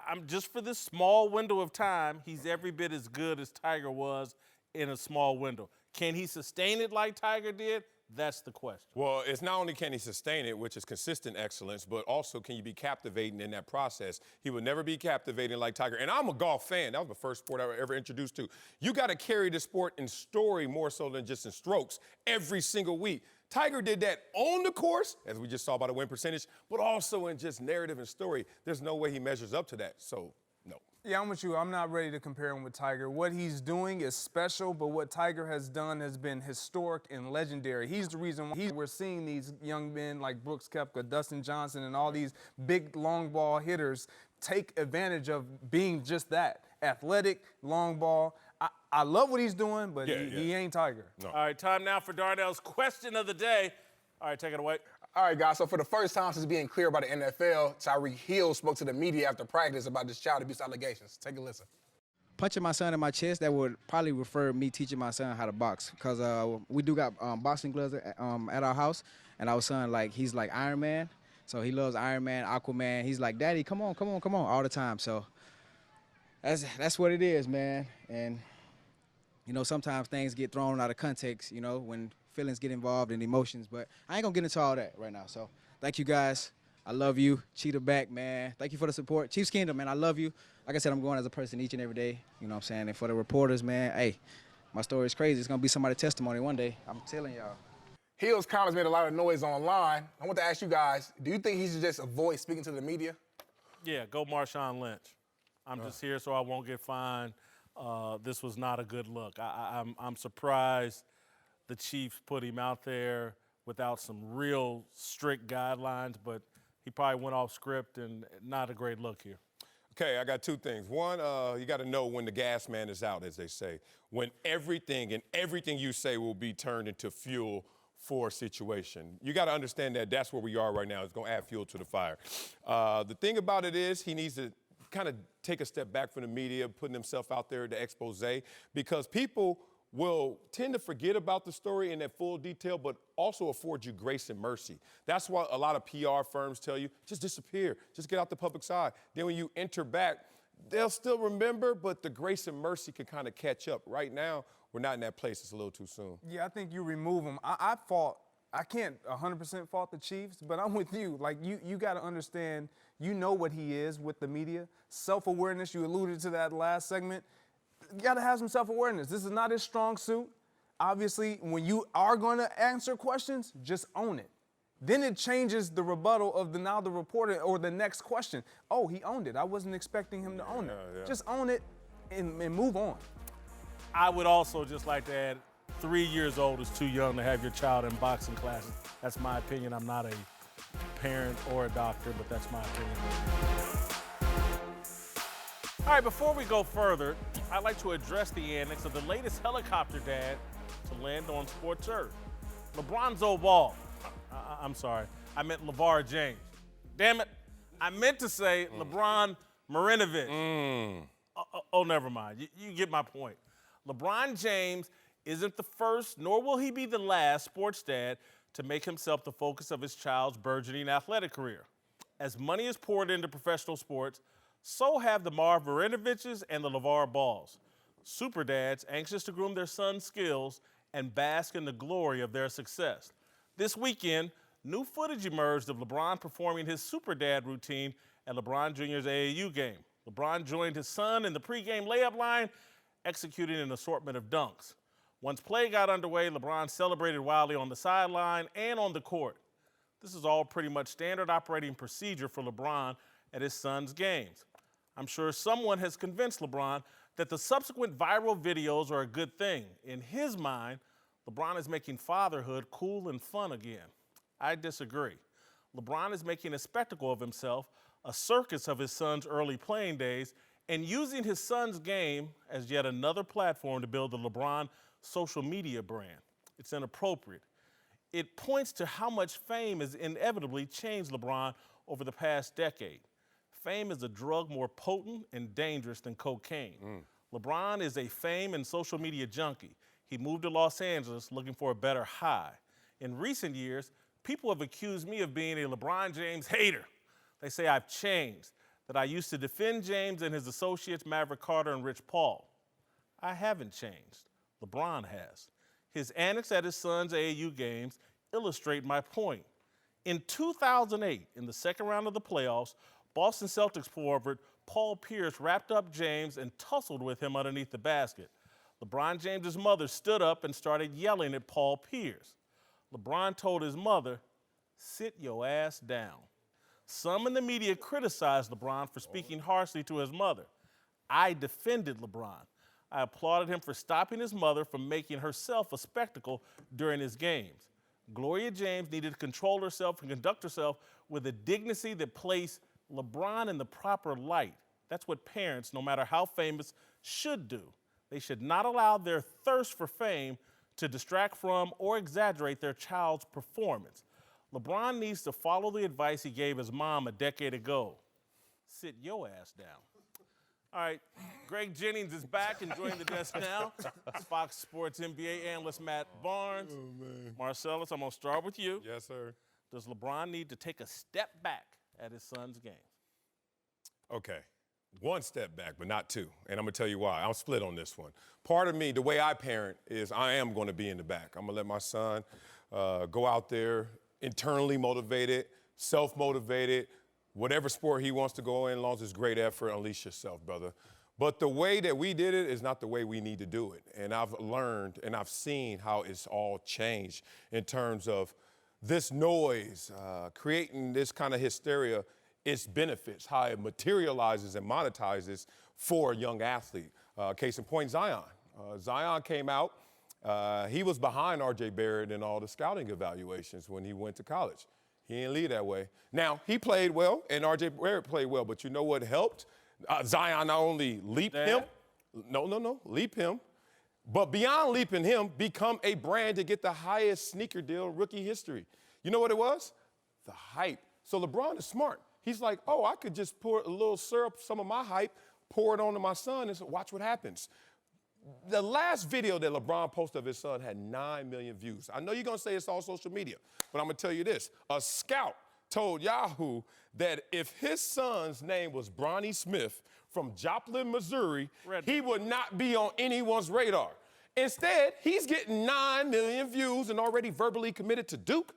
I'm just for this small window of time, he's every bit as good as Tiger was in a small window. Can he sustain it like Tiger did? That's the question. Well, it's not only can he sustain it, which is consistent excellence, but also can you be captivating in that process. He would never be captivating like Tiger. And I'm a golf fan. That was the first sport I was ever introduced to. You got to carry the sport in story more so than just in strokes every single week. Tiger did that on the course, as we just saw by the win percentage, but also in just narrative and story. There's no way he measures up to that, so no. Yeah, I'm with you. I'm not ready to compare him with Tiger. What he's doing is special, but what Tiger has done has been historic and legendary. He's the reason why we're seeing these young men like Brooks Koepka, Dustin Johnson, and all these big long ball hitters take advantage of being just that, athletic, long ball. I love what he's doing, but he ain't Tiger. No. All right, time now for Darnell's question of the day. All right, take it away. All right, guys, so for the first time since being cleared by the NFL, Tyreek Hill spoke to the media after practice about this child abuse allegations. Take a listen. Punching my son in my chest, that would probably refer me teaching my son how to box, because we do got boxing gloves at our house, and our son, he's like Iron Man, so he loves Iron Man, Aquaman. He's like, Daddy, come on, all the time. So that's what it is, man. And sometimes things get thrown out of context, when feelings get involved and emotions, but I ain't gonna get into all that right now. So thank you guys. I love you. Cheetah back, man. Thank you for the support. Chiefs Kingdom, man, I love you. Like I said, I'm going as a person each and every day. You know what I'm saying? And for the reporters, man, hey, my story is crazy. It's gonna be somebody's testimony one day. I'm telling y'all. Hill's comments made a lot of noise online. I want to ask you guys, do you think he should just avoid speaking to the media? Yeah, go Marshawn Lynch. I'm just here so I won't get fined. This was not a good look. I'm surprised the Chiefs put him out there without some real strict guidelines, but he probably went off script and not a great look here. Okay, I got two things. One, you got to know when the gas man is out, as they say. When everything you say will be turned into fuel for a situation. You got to understand that that's where we are right now. It's going to add fuel to the fire. The thing about it is he needs to kind of take a step back from the media, putting himself out there to expose, because people will tend to forget about the story in that full detail, but also afford you grace and mercy. That's why a lot of PR firms tell you, just disappear, just get out the public side. Then when you enter back, they'll still remember, but the grace and mercy can kind of catch up. Right now, we're not in that place. It's a little too soon. Yeah, I think you remove him. I can't 100% fault the Chiefs, but I'm with you. You got to understand, what he is with the media. Self-awareness, you alluded to that last segment. You got to have some self-awareness. This is not his strong suit. Obviously, when you are going to answer questions, just own it. Then it changes the rebuttal of the reporter or the next question. Oh, he owned it. I wasn't expecting him to own it. Yeah. Just own it and move on. I would also just like to add, 3 years old is too young to have your child in boxing classes. That's my opinion. I'm not a parent or a doctor, but that's my opinion. All right, before we go further, I'd like to address the antics of the latest helicopter dad to land on sports earth. LeBron's old ball. I'm sorry, I meant LeVar James. Damn it, I meant to say LeBron Marinovich. Oh, never mind, you get my point. LeBron James isn't the first, nor will he be the last sports dad to make himself the focus of his child's burgeoning athletic career. As money is poured into professional sports, so have the Marv Marinoviches and the LeVar Balls. Super dads anxious to groom their sons' skills and bask in the glory of their success. This weekend, new footage emerged of LeBron performing his super dad routine at LeBron Jr.'s AAU game. LeBron joined his son in the pregame layup line, executing an assortment of dunks. Once play got underway, LeBron celebrated wildly on the sideline and on the court. This is all pretty much standard operating procedure for LeBron at his son's games. I'm sure someone has convinced LeBron that the subsequent viral videos are a good thing. In his mind, LeBron is making fatherhood cool and fun again. I disagree. LeBron is making a spectacle of himself, a circus of his son's early playing days, and using his son's game as yet another platform to build the LeBron social media brand. It's inappropriate. It points to how much fame has inevitably changed LeBron over the past decade. Fame is a drug more potent and dangerous than cocaine. LeBron is a fame and social media junkie. He moved to Los Angeles looking for a better high. In recent years, people have accused me of being a LeBron James hater. They say I've changed, that I used to defend James and his associates Maverick Carter and Rich Paul. I haven't changed. LeBron has. His antics at his son's AAU games illustrate my point. In 2008, in the second round of the playoffs, Boston Celtics forward Paul Pierce wrapped up James and tussled with him underneath the basket. LeBron James's mother stood up and started yelling at Paul Pierce. LeBron told his mother, "Sit your ass down." Some in the media criticized LeBron for speaking harshly to his mother. I defended LeBron. I applauded him for stopping his mother from making herself a spectacle during his games. Gloria James needed to control herself and conduct herself with a dignity that placed LeBron in the proper light. That's what parents, no matter how famous, should do. They should not allow their thirst for fame to distract from or exaggerate their child's performance. LeBron needs to follow the advice he gave his mom a decade ago. Sit your ass down. All right, Greg Jennings is back and joining the desk now. Fox Sports NBA analyst Matt Barnes. Oh, man. Marcellus, I'm going to start with you. Yes, sir. Does LeBron need to take a step back at his son's game? Okay, one step back, but not two. And I'm going to tell you why. I'm split on this one. Part of me, the way I parent, is I am going to be in the back. I'm going to let my son go out there internally motivated, self-motivated, whatever sport he wants to go in, as long as it's great effort, unleash yourself, brother. But the way that we did it is not the way we need to do it. And I've learned and I've seen how it's all changed in terms of this noise, creating this kind of hysteria, its benefits, how it materializes and monetizes for a young athlete. Case in point, Zion. Zion came out. He was behind R.J. Barrett in all the scouting evaluations when he went to college. He didn't lead that way. Now, he played well, and R.J. Barrett played well, but you know what helped? Zion not only leap him, leap him, but beyond leaping him, become a brand to get the highest sneaker deal in rookie history. You know what it was? The hype. So LeBron is smart. He's like, oh, I could just pour a little syrup, some of my hype, pour it onto my son, and watch what happens. The last video that LeBron posted of his son had 9 million views. I know you're going to say it's all social media, but I'm going to tell you this. A scout told Yahoo that if his son's name was Bronny Smith from Joplin, Missouri, he would not be on anyone's radar. Instead, he's getting 9 million views and already verbally committed to Duke.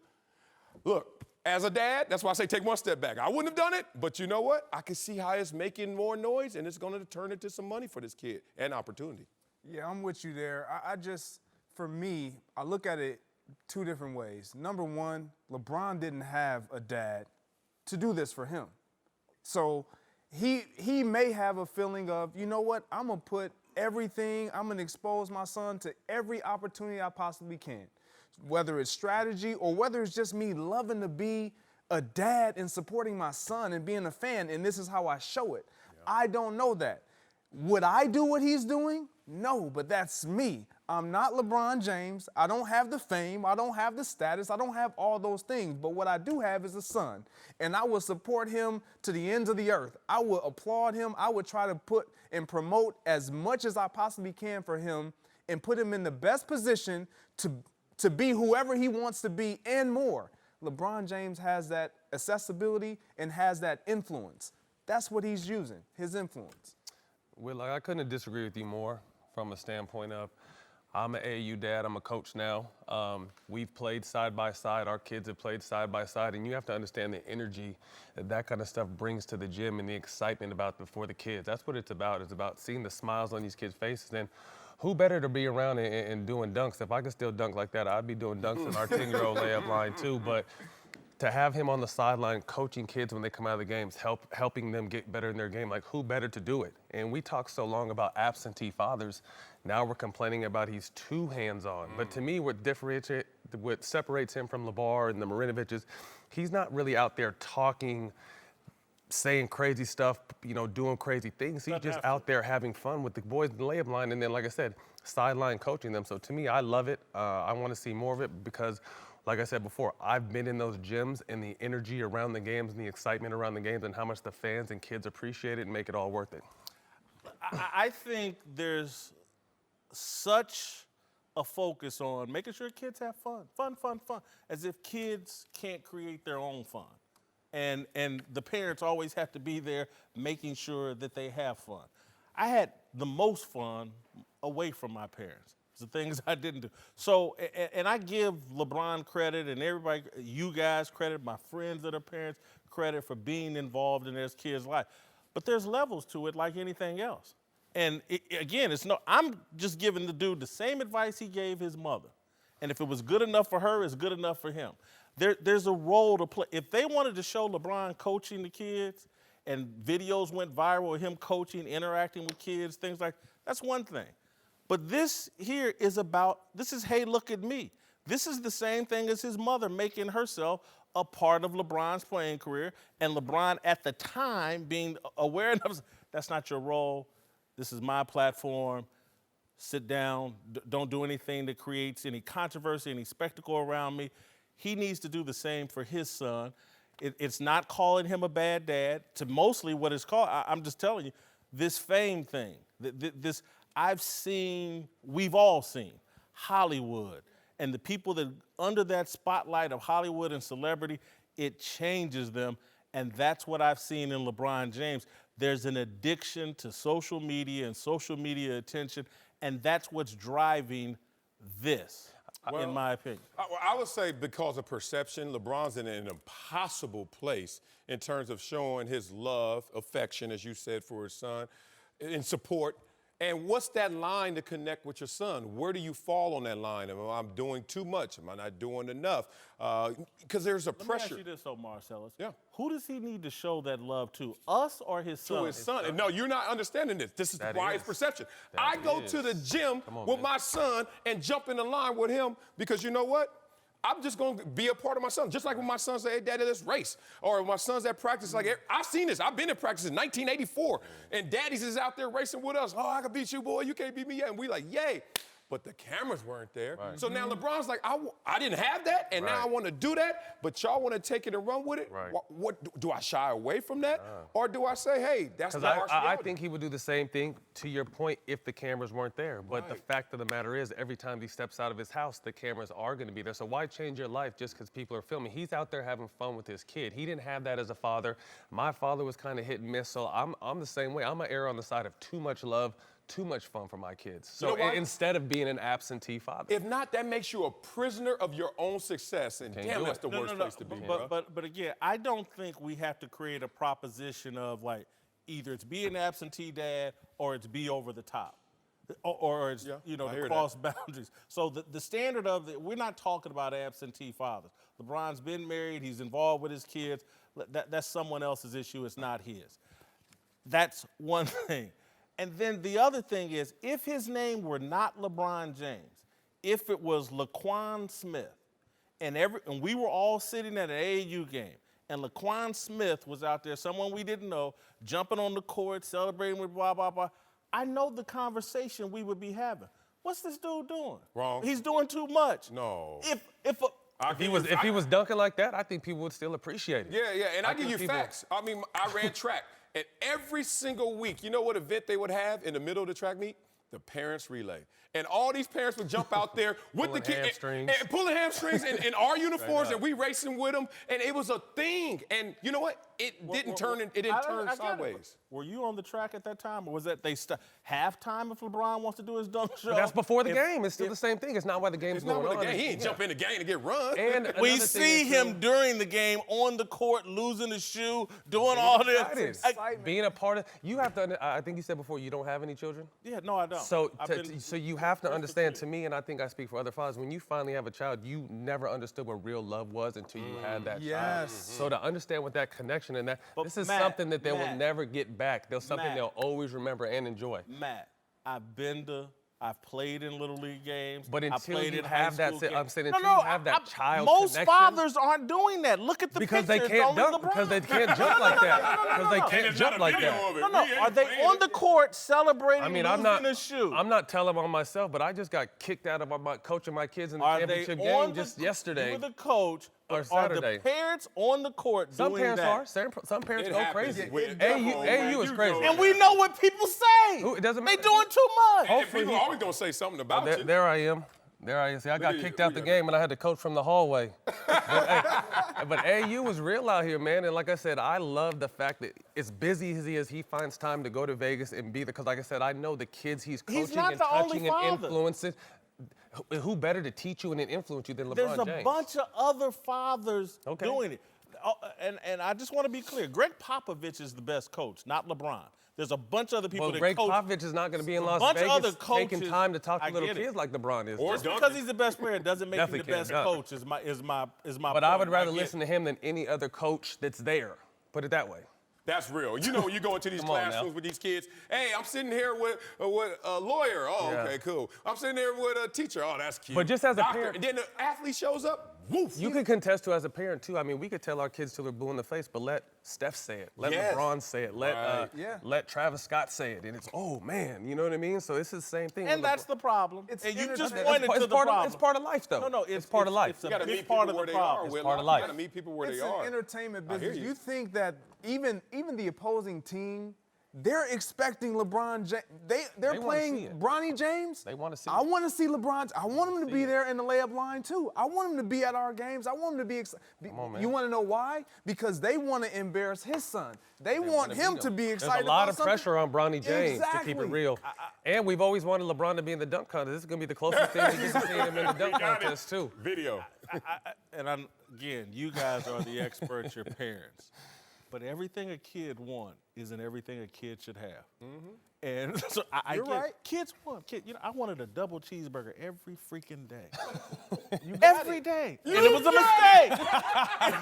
Look, as a dad, that's why I say take one step back. I wouldn't have done it, but you know what? I can see how it's making more noise, and it's going to turn into some money for this kid and opportunity. Yeah, I'm with you there. For me, I look at it two different ways. Number one, LeBron didn't have a dad to do this for him. So he may have a feeling of, you know what, I'm going to put everything, I'm going to expose my son to every opportunity I possibly can, whether it's strategy or whether it's just me loving to be a dad and supporting my son and being a fan, and this is how I show it. Yeah. I don't know that. Would I do what he's doing? No, but that's me. I'm not LeBron James. I don't have the fame. I don't have the status. I don't have all those things. But what I do have is a son, and I will support him to the ends of the earth. I will applaud him. I would try to put and promote as much as I possibly can for him and put him in the best position to be whoever he wants to be and more. LeBron James has that accessibility and has that influence. That's what he's using, his influence. Whitlock, I couldn't disagree with you more from a standpoint of I'm an AAU dad, I'm a coach now. We've played side by side, our kids have played side by side, and you have to understand the energy that kind of stuff brings to the gym and the excitement for the kids. That's what it's about. It's about seeing the smiles on these kids' faces. And who better to be around and doing dunks? If I could still dunk like that, I'd be doing dunks in our 10-year-old layup line too. But to have him on the sideline coaching kids when they come out of the games, helping them get better in their game, like who better to do it? And we talk so long about absentee fathers. Now we're complaining about he's too hands-on. But to me, what separates him from LeVar and the Marinoviches, he's not really out there talking, saying crazy stuff, doing crazy things. He's just out there having fun with the boys in the layup line. And then, like I said, sideline coaching them. So to me, I love it. I want to see more of it because, like I said before, I've been in those gyms and the energy around the games and the excitement around the games and how much the fans and kids appreciate it and make it all worth it. I think there's such a focus on making sure kids have fun, as if kids can't create their own fun. And the parents always have to be there making sure that they have fun. I had the most fun away from my parents. It's the things I didn't do. So, and I give LeBron credit and everybody, you guys credit, my friends that are parents credit for being involved in their kids' life. But there's levels to it like anything else. And again, I'm just giving the dude the same advice he gave his mother. And if it was good enough for her, it's good enough for him. There's a role to play. If they wanted to show LeBron coaching the kids and videos went viral of him coaching, interacting with kids, things like that's one thing. But this here is hey, look at me. This is the same thing as his mother making herself a part of LeBron's playing career, and LeBron at the time being aware enough, that's not your role. This is my platform. Sit down. Don't do anything that creates any controversy, any spectacle around me. He needs to do the same for his son. It's not calling him a bad dad. To mostly what it's called, I'm just telling you, this fame thing. We've all seen Hollywood. And the people that under that spotlight of Hollywood and celebrity, it changes them. And that's what I've seen in LeBron James. There's an addiction to social media and social media attention, and that's what's driving this, in my opinion. I would say because of perception, LeBron's in an impossible place in terms of showing his love, affection, as you said, for his son, and support. And what's that line to connect with your son? Where do you fall on that line? Am I doing too much? Am I not doing enough? Because there's a pressure. Let me ask you this, though, Marcellus. Yeah. Who does he need to show that love to, us or his son? To his son. And no, you're not understanding this. This is why it's perception. I go to the gym with my son and jump in the line with him because you know what? I'm just going to be a part of my son. Just like when my son say, hey, Daddy, let's race. Or when my son's at practice, like, I've seen this. I've been in practice in 1984. And Daddy's is out there racing with us. Oh, I can beat you, boy. You can't beat me yet. And we like, yay. But the cameras weren't there. Right. So now LeBron's like, I didn't have that, and now I want to do that, but y'all want to take it and run with it? Right. What do I shy away from that? Or do I say, hey, that's the harsh reality? I think he would do the same thing, to your point, if the cameras weren't there. But the fact of the matter is, every time he steps out of his house, the cameras are going to be there. So why change your life just because people are filming? He's out there having fun with his kid. He didn't have that as a father. My father was kind of hit and miss, so I'm the same way. I'm going to err on the side of too much love, too much fun for my kids. So instead of being an absentee father. If not, that makes you a prisoner of your own success, and damn, that's the worst place to be. But again, I don't think we have to create a proposition of like either it's be an absentee dad or it's be over the top. Or it's, to cross boundaries. So the standard of we're not talking about absentee fathers. LeBron's been married, he's involved with his kids. That's someone else's issue, it's not his. That's one thing. And then the other thing is, if his name were not LeBron James, if it was Laquan Smith, and we were all sitting at an AAU game, and Laquan Smith was out there, someone we didn't know, jumping on the court, celebrating with blah, blah, blah, I know the conversation we would be having. What's this dude doing? Wrong. He's doing too much. No. If he was dunking like that, I think people would still appreciate it. Yeah, and I give you facts. I mean, I ran track. And every single week, you know what event they would have in the middle of the track meet? The parents' relay. And all these parents would jump out there with the kids and pulling hamstrings in our uniforms, and we racing with them. And it was a thing. And you know what? It didn't turn sideways. Were you on the track at that time, or was that halftime if LeBron wants to do his dunk show? But that's before the game. It's still the same thing. It's not why the game's going on. He ain't jump in the game to get run. And we see him during the game on the court, losing his shoe, doing all this. Being a part of, you have to, I think you said before, you don't have any children? Yeah, no, I don't. So you have to understand, to me, and I think I speak for other fathers, when you finally have a child, you never understood what real love was until you had that child. So to understand what that connection and that, this is something that they will never get back. There's something they'll always remember and enjoy. Matt, I've played in Little League games. But until you have that, I'm saying until you have that child most connection. fathers aren't doing that. Look at the because pictures. They can't dunk, because they can't jump like that. Because they can't jump like that. No. Are they on the court celebrating losing a shoe? I'm not telling on myself, but I just got kicked out of coaching my kids in the championship game just yesterday. You were the coach. Or Saturday. Are the parents on the court doing that? Some parents go crazy. AU is crazy. And we know what people say. It doesn't matter. They doing too much. And people always gonna say something about you. There I am. See, I got kicked out the game, and I had to coach from the hallway. But AU was real out here, man. And like I said, I love the fact that as busy as he is, he finds time to go to Vegas and be there. Because like I said, I know the kids he's coaching and touching and influencing. who better to teach you and then influence you than LeBron There's a James? bunch of other fathers Okay. doing it. Oh, and I just want to be clear. Greg Popovich is the best coach, not LeBron. There's a bunch of other people Well, that Greg coach. Popovich is not going to be in A Las bunch of other Vegas taking coaches- time to talk I to little get it. kids like LeBron is. Just because he's the best player doesn't make him the Definitely best can't dunk. coach. Is my But I would point. rather get listen to him than any other coach that's there. Put it that way. That's real. You know, when you go into these Come on now. classrooms with these kids, hey, I'm sitting here with a lawyer. Oh, Yeah. okay, cool. I'm sitting there with a teacher. Oh, that's cute. But just as a Doctor. parent- And then the athlete shows up, woof. You can contest to as a parent too. I mean, we could tell our kids till they're blue in the face, but let Steph say it, let Yes. LeBron say it, let Right. let Travis Scott say it, and it's oh man, you know what I mean? So it's the same thing. And with that's the problem. It's and you just entertaining. pointed to the problem. It's part of life, though. No, it's part of life. It's You a got to big meet people part of where the they are. problem. Whitlock. part of life. You got to meet people where It's they are. an entertainment I hear business. you. You think that even the opposing team, they're expecting LeBron James. They're They wanna see playing it. Bronny James. They wanna see I it. want to see LeBron. I want him to be there in the layup line too. I want him to be at our games. I want him to be excited. on, man. You want to know why? Because they want to embarrass his son. They want him to be excited. There's a lot about of something. pressure on Bronny James to keep Exactly. it real. And we've always wanted LeBron to be in the dunk contest. This is going to be the closest thing we get to seeing him in the dunk contest, too. Video. Again, you guys are the experts, your parents. But everything a kid wants isn't everything a kid should have. And so I You're get right. kids want. I wanted a double cheeseburger every freaking day. Every day. And it was a mistake.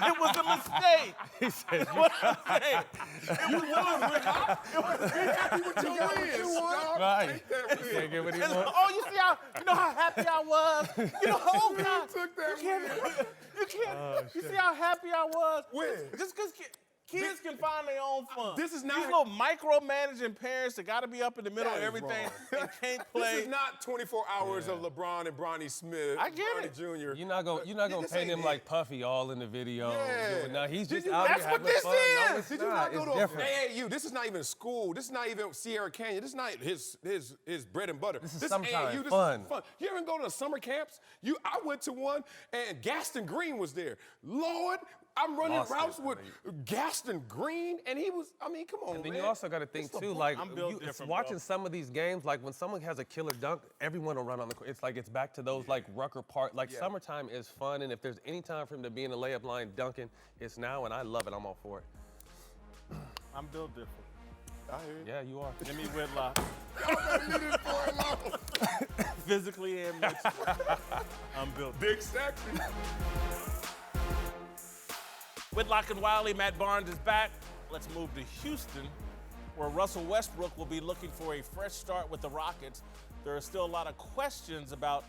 It was a mistake. He said, what I'm saying. You won, Rick. It was happy with your wins. Right. Can't get what he wants. Oh, you know how happy I was? You know, oh God. You can't. You see how happy I was? When? Just because kids can find their own fun. This is not- These little micromanaging parents that got to be up in the middle That of is everything wrong. and can't play. This is not 24 hours of LeBron and Bronny Smith. I get Bronny it. Jr. You're not gonna This paint ain't him it. like Puffy all in the video. Yeah. No, he's just Did you- out that's here what having this fun. No, is. it's Did you not. not go It's to different. AAU? This is not even school. This is not even Sierra Canyon. This is not his bread and butter. This is AAU. summertime This fun. is fun. You ever go to summer camps? I went to one, and Gaston Green was there. Lord, I'm running Lost routes it, with Gaston Green, and he was. I mean, come on, And then man. you also got to think It's too, LeBron. like I'm built it's different, watching bro. some of these games, like when someone has a killer dunk, everyone will run on the court. It's like it's back to those like Rucker Park. Like summertime is fun, and if there's any time for him to be in the layup line dunking, it's now, and I love it. I'm all for it. I'm built different. I hear you. Yeah, you are. Jimmy Whitlock. Physically and mentally. I'm built. Big sexy. Whitlock and Wiley, Matt Barnes is back. Let's move to Houston, where Russell Westbrook will be looking for a fresh start with the Rockets. There are still a lot of questions about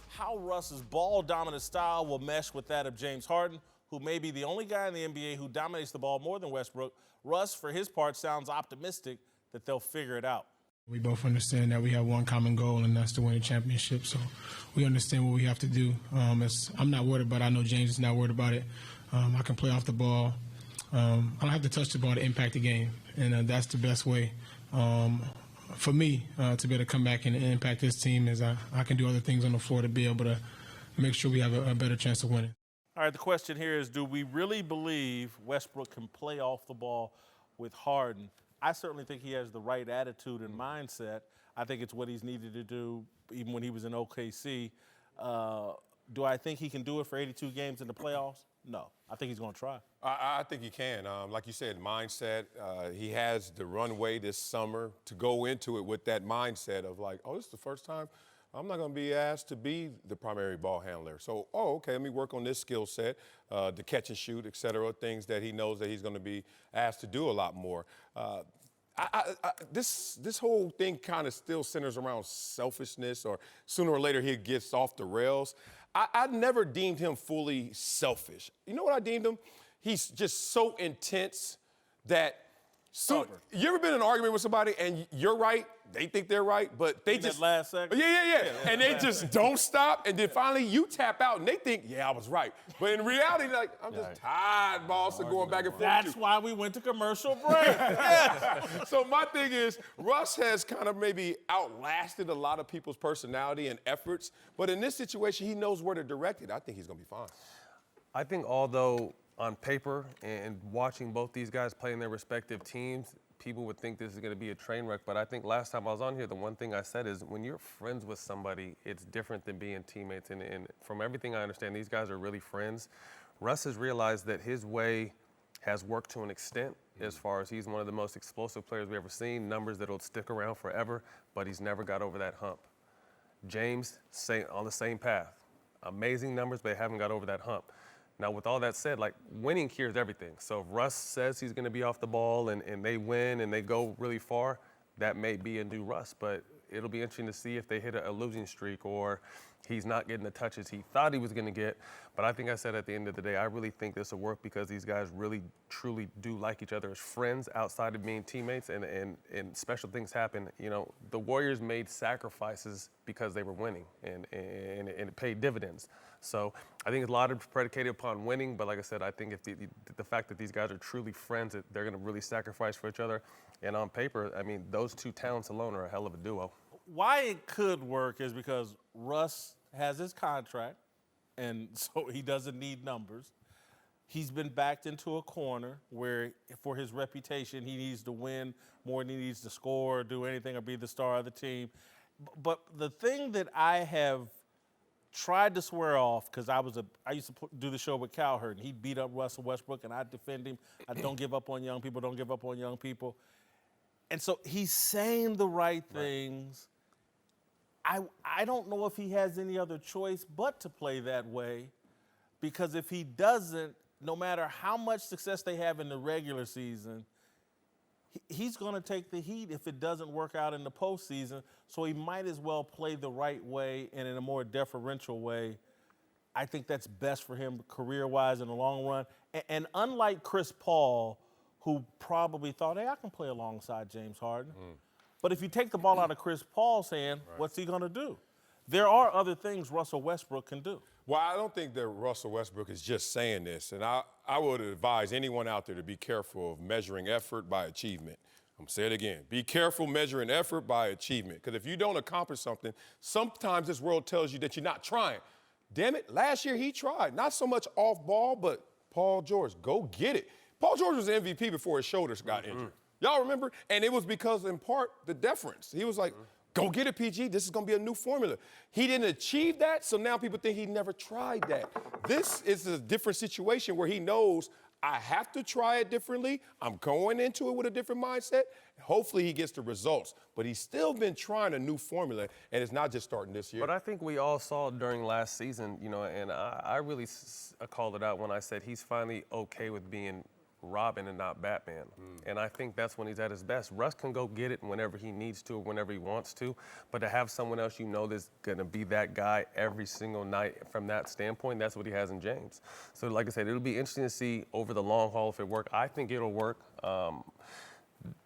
how Russ's ball-dominant style will mesh with that of James Harden, who may be the only guy in the NBA who dominates the ball more than Westbrook. Russ, for his part, sounds optimistic that they'll figure it out. We both understand that we have one common goal, and that's to win a championship. So we understand what we have to do. I'm not worried about it. I know James is not worried about it. I can play off the ball. I don't have to touch the ball to impact the game, and that's the best way for me to be able to come back and impact this team is I can do other things on the floor to be able to make sure we have a better chance of winning. All right, the question here is, do we really believe Westbrook can play off the ball with Harden? I certainly think he has the right attitude and mindset. I think it's what he's needed to do even when he was in OKC. Do I think he can do it for 82 games in the playoffs? No. I think he's going to try. I think he can. Like you said, mindset. He has the runway this summer to go into it with that mindset of like, oh, this is the first time I'm not going to be asked to be the primary ball handler. So, okay, let me work on this skill set, the catch and shoot, et cetera, things that he knows that he's going to be asked to do a lot more. This whole thing kind of still centers around selfishness, or sooner or later he gets off the rails. I never deemed him fully selfish. You know what I deemed him? He's just so intense that you ever been in an argument with somebody and you're right, they think they're right, but they just last second. Yeah. And they just don't stop, and then finally you tap out and they think, yeah, I was right. But in reality, they're like, I'm just tired, boss, of going back and forth. That's why we went to commercial break. Yes. So my thing is, Russ has kind of maybe outlasted a lot of people's personality and efforts, but in this situation, he knows where to direct it. I think he's going to be fine. I think although on paper and watching both these guys play in their respective teams, people would think this is going to be a train wreck, but I think last time I was on here, the one thing I said is when you're friends with somebody, it's different than being teammates. And from everything I understand, these guys are really friends. Russ has realized that his way has worked to an extent as far as he's one of the most explosive players we've ever seen, numbers that'll stick around forever, but he's never got over that hump. James, on the same path. Amazing numbers, but they haven't got over that hump. Now, with all that said, like, winning cures everything. So if Russ says he's going to be off the ball and they win and they go really far, that may be a new Russ. But it'll be interesting to see if they hit a losing streak or he's not getting the touches he thought he was going to get. But I think I said at the end of the day, I really think this will work because these guys really, truly do like each other as friends outside of being teammates, and special things happen. You know, the Warriors made sacrifices because they were winning, and it paid dividends. So I think a lot of predicated upon winning, but like I said, I think if the fact that these guys are truly friends, that they're going to really sacrifice for each other. And on paper, I mean, those two talents alone are a hell of a duo. Why it could work is because Russ has his contract, and so he doesn't need numbers. He's been backed into a corner where, for his reputation, he needs to win more than he needs to score or do anything or be the star of the team. But the thing that I have tried to swear off, because I used to do the show with Cowherd, and he'd beat up Russell Westbrook, and I'd defend him. I don't give up on young people, don't give up on young people. And so he's saying the right things. I don't know if he has any other choice but to play that way, because if he doesn't, no matter how much success they have in the regular season, he's going to take the heat if it doesn't work out in the postseason. So he might as well play the right way and in a more deferential way. I think that's best for him career-wise in the long run. And unlike Chris Paul, who probably thought, hey, I can play alongside James Harden. But if you take the ball out of Chris Paul's hand, what's he going to do? There are other things Russell Westbrook can do. Well, I don't think that Russell Westbrook is just saying this, and I would advise anyone out there to be careful of measuring effort by achievement. I'm going to say it again. Be careful measuring effort by achievement, because if you don't accomplish something, sometimes this world tells you that you're not trying. Damn it, last year he tried. Not so much off ball, but Paul George, go get it. Paul George was the MVP before his shoulders got injured. Y'all remember? And it was because, in part, the deference. He was like, go get it, PG. This is going to be a new formula. He didn't achieve that, so now people think he never tried that. This is a different situation where he knows I have to try it differently. I'm going into it with a different mindset. Hopefully he gets the results. But he's still been trying a new formula, and it's not just starting this year. But I think we all saw during last season, you know, and I really called it out when I said he's finally okay with being Robin and not Batman. And I think that's when he's at his best. Russ can go get it whenever he needs to or whenever he wants to, but to have someone else you know that's going to be that guy every single night from that standpoint, that's what he has in James. So like I said, it'll be interesting to see over the long haul if it works. I think it'll work.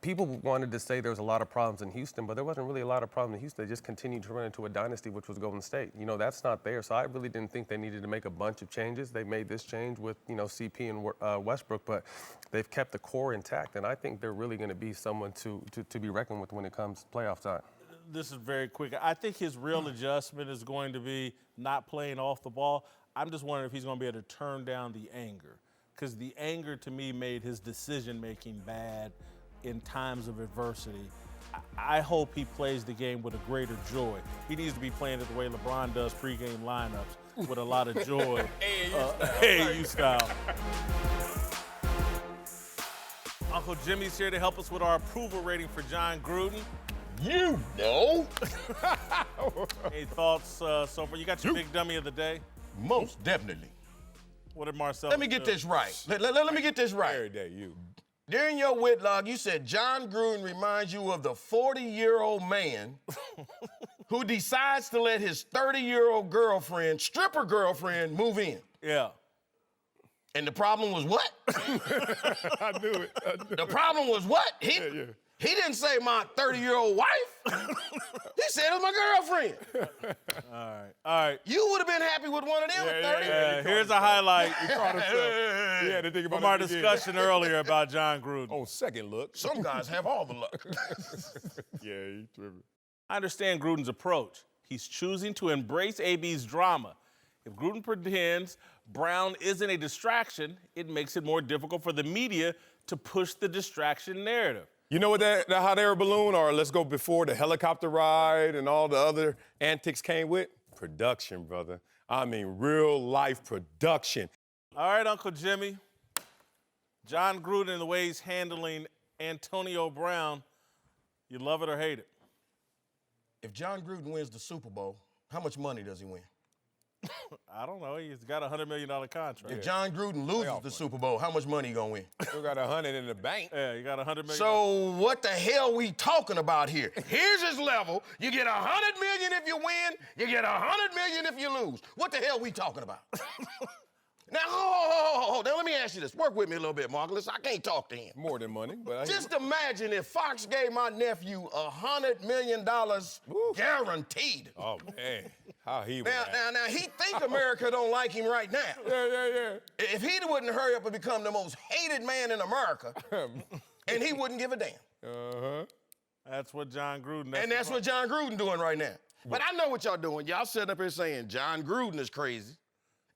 People wanted to say there was a lot of problems in Houston, but there wasn't really a lot of problems in Houston. They just continued to run into a dynasty, which was Golden State. You know, that's not there. So I really didn't think they needed to make a bunch of changes. They made this change with, you know, CP and Westbrook, but they've kept the core intact. And I think they're really going to be someone to be reckoned with when it comes playoff time. This is very quick. I think his real adjustment is going to be not playing off the ball. I'm just wondering if he's going to be able to turn down the anger, because the anger to me made his decision-making bad in times of adversity. I hope he plays the game with a greater joy. He needs to be playing it the way LeBron does pregame lineups, with a lot of joy. AAU style. Uncle Jimmy's here to help us with our approval rating for Jon Gruden. You know. Any thoughts so far? You got your big dummy of the day? Most definitely. What did Marcel Let me get this right. Let me get this right. Every day, you. During your Whitlock, you said Jon Gruden reminds you of the 40-year-old man who decides to let his 30-year-old girlfriend, stripper girlfriend, move in. Yeah. And the problem was what? I knew it. The problem was what? He didn't say my 30-year-old wife. He said it was my girlfriend. All right. You would have been happy with one of them at 30. Here's a highlight He had to think about from our it again. discussion earlier about Jon Gruden. On second look. Some guys have all the luck. Yeah, he's tripping. I understand Gruden's approach. He's choosing to embrace AB's drama. If Gruden pretends Brown isn't a distraction, it makes it more difficult for the media to push the distraction narrative. You know what that hot air balloon, or let's go before the helicopter ride and all the other antics came with? Production, brother. I mean, real life production. All right, Uncle Jimmy. Jon Gruden and the way he's handling Antonio Brown, you love it or hate it? If Jon Gruden wins the Super Bowl, how much money does he win? I don't know. He's got a $100 million contract. If Jon Gruden loses the Super Bowl, how much money he gonna win? Still got 100 in the bank. Yeah, you got $100 million. So what the hell we talking about here? Here's his level. You get $100 million if you win. You get $100 million if you lose. What the hell we talking about? Now, hold on. Now, let me ask you this. Work with me a little bit, Marcellus. I can't talk to him. More than money, but Just imagine if Fox gave my nephew $100 million guaranteed. Oh, man. How he would act. Now, he think America don't like him right now. Yeah. If he wouldn't hurry up and become the most hated man in America, and he wouldn't give a damn. Uh-huh. That's what Jon Gruden. And that's what Jon Gruden doing right now. But I know what y'all doing. Y'all sitting up here saying Jon Gruden is crazy,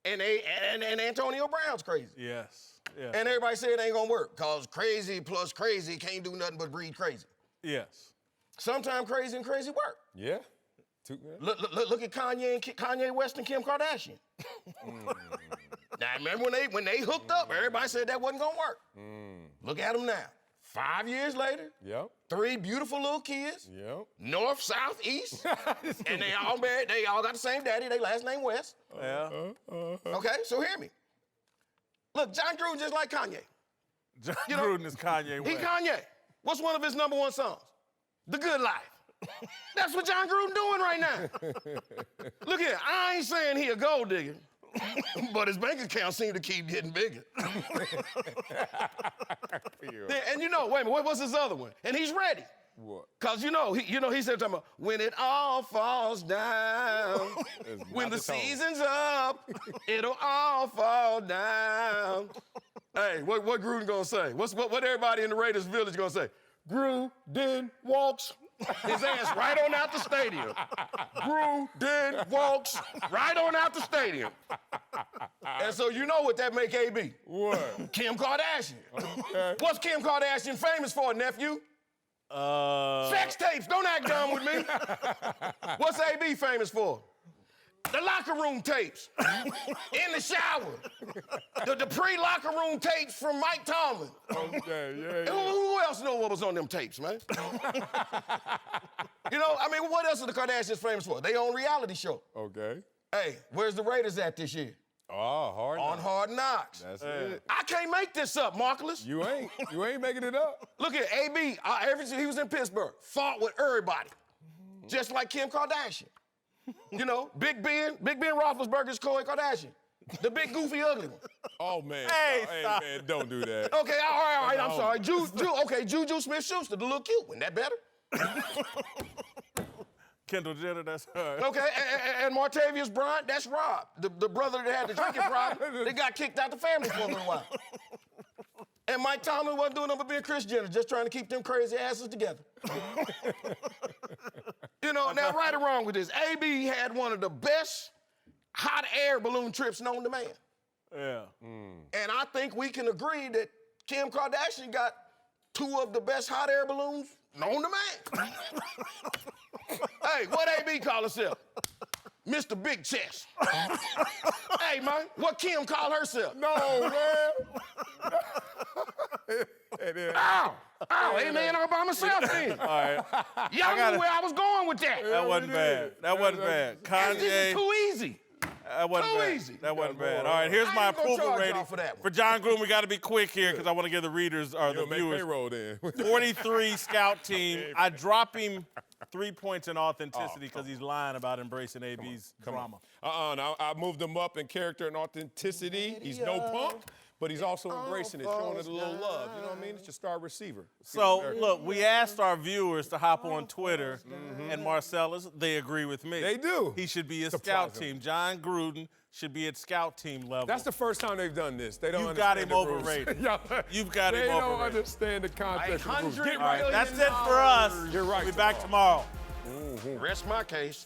and Antonio Brown's crazy. Yes. And everybody say it ain't gonna work, cause crazy plus crazy can't do nothing but breed crazy. Yes. Sometimes crazy and crazy work. Yeah. Look at Kanye West and Kim Kardashian. Now remember when they hooked up, everybody said that wasn't gonna work. Look at them now. 5 years later, 3 beautiful little kids, north, south, east, and they all married. They all got the same daddy. They last name West. Yeah. Okay, so hear me. Look, Jon Gruden just like Kanye. Jon Gruden is Kanye West. He Kanye. What's one of his #1 songs? The Good Life. That's what Jon Gruden doing right now. Look here, I ain't saying he a gold digger, but his bank account seemed to keep getting bigger. And you know, wait a minute, what's his other one? And he's ready. What? Cause he said something about when it all falls down, when the season's up, it'll all fall down. Hey, what Gruden gonna say? What everybody in the Raiders village gonna say? Gruden walks his ass right on out the stadium. Gruden walks right on out the stadium. And so you know what that make AB? What? Kim Kardashian. Okay. What's Kim Kardashian famous for, nephew? Sex tapes. Don't act dumb with me. What's AB famous for? The locker room tapes. In the shower. The pre-locker room tapes from Mike Tomlin. Okay, yeah. Who else know what was on them tapes, man? What else are the Kardashians famous for? They own reality show. Okay. Hey, where's the Raiders at this year? Oh, Hard Knocks. On Hard Knocks. That's it. I can't make this up, Marcellus. You ain't making it up. Look at AB. He was in Pittsburgh. Fought with everybody. Just like Kim Kardashian. Big Ben Roethlisberger's Khloe Kardashian. The big, goofy, ugly one. Oh, man. Hey, man, don't do that. Okay, all right, I'm sorry. Juju Smith-Schuster, the little cute one. That better? Kendall Jenner, that's her. Okay, and Martavius Bryant, that's Rob, the brother that had the drinking problem. They got kicked out the family for a little while. And Mike Tomlin wasn't doing nothing but being Kris Jenner, just trying to keep them crazy asses together. Now right or wrong with this, AB had one of the best hot air balloon trips known to man. Yeah. And I think we can agree that Kim Kardashian got 2 of the best hot air balloons known to man. Hey, what AB call herself? Mr. Big Chest. Hey, man, what Kim call herself? No, man. Ow, hey, man, all by myself then. All right. Y'all knew where I was going with that. That wasn't bad. That wasn't bad. Kanye. This is too easy. That wasn't Too bad. easy. That wasn't bad. All right, here's my ain't gonna approval charge rating y'all for that one. for Jon Gruden. We got to be quick here because I want to give the readers or the Make viewers payroll then. 43 scout team. I drop him 3 points in authenticity because he's lying about embracing AB's drama. Now I moved him up in character and authenticity. He's no punk, but he's also embracing it, showing it a little love. You know what I mean? It's your star receiver. So, look, we asked our viewers to hop on Twitter, and Marcellus, they agree with me. They do. He should be a scout team. Jon Gruden should be at scout team level. That's the first time they've done this. They don't You've got him understand the rules. overrated. You've got him They don't overrated. understand the context of the rules. $100 All right, that's it for us. You're right. We'll be back tomorrow. Rest my case.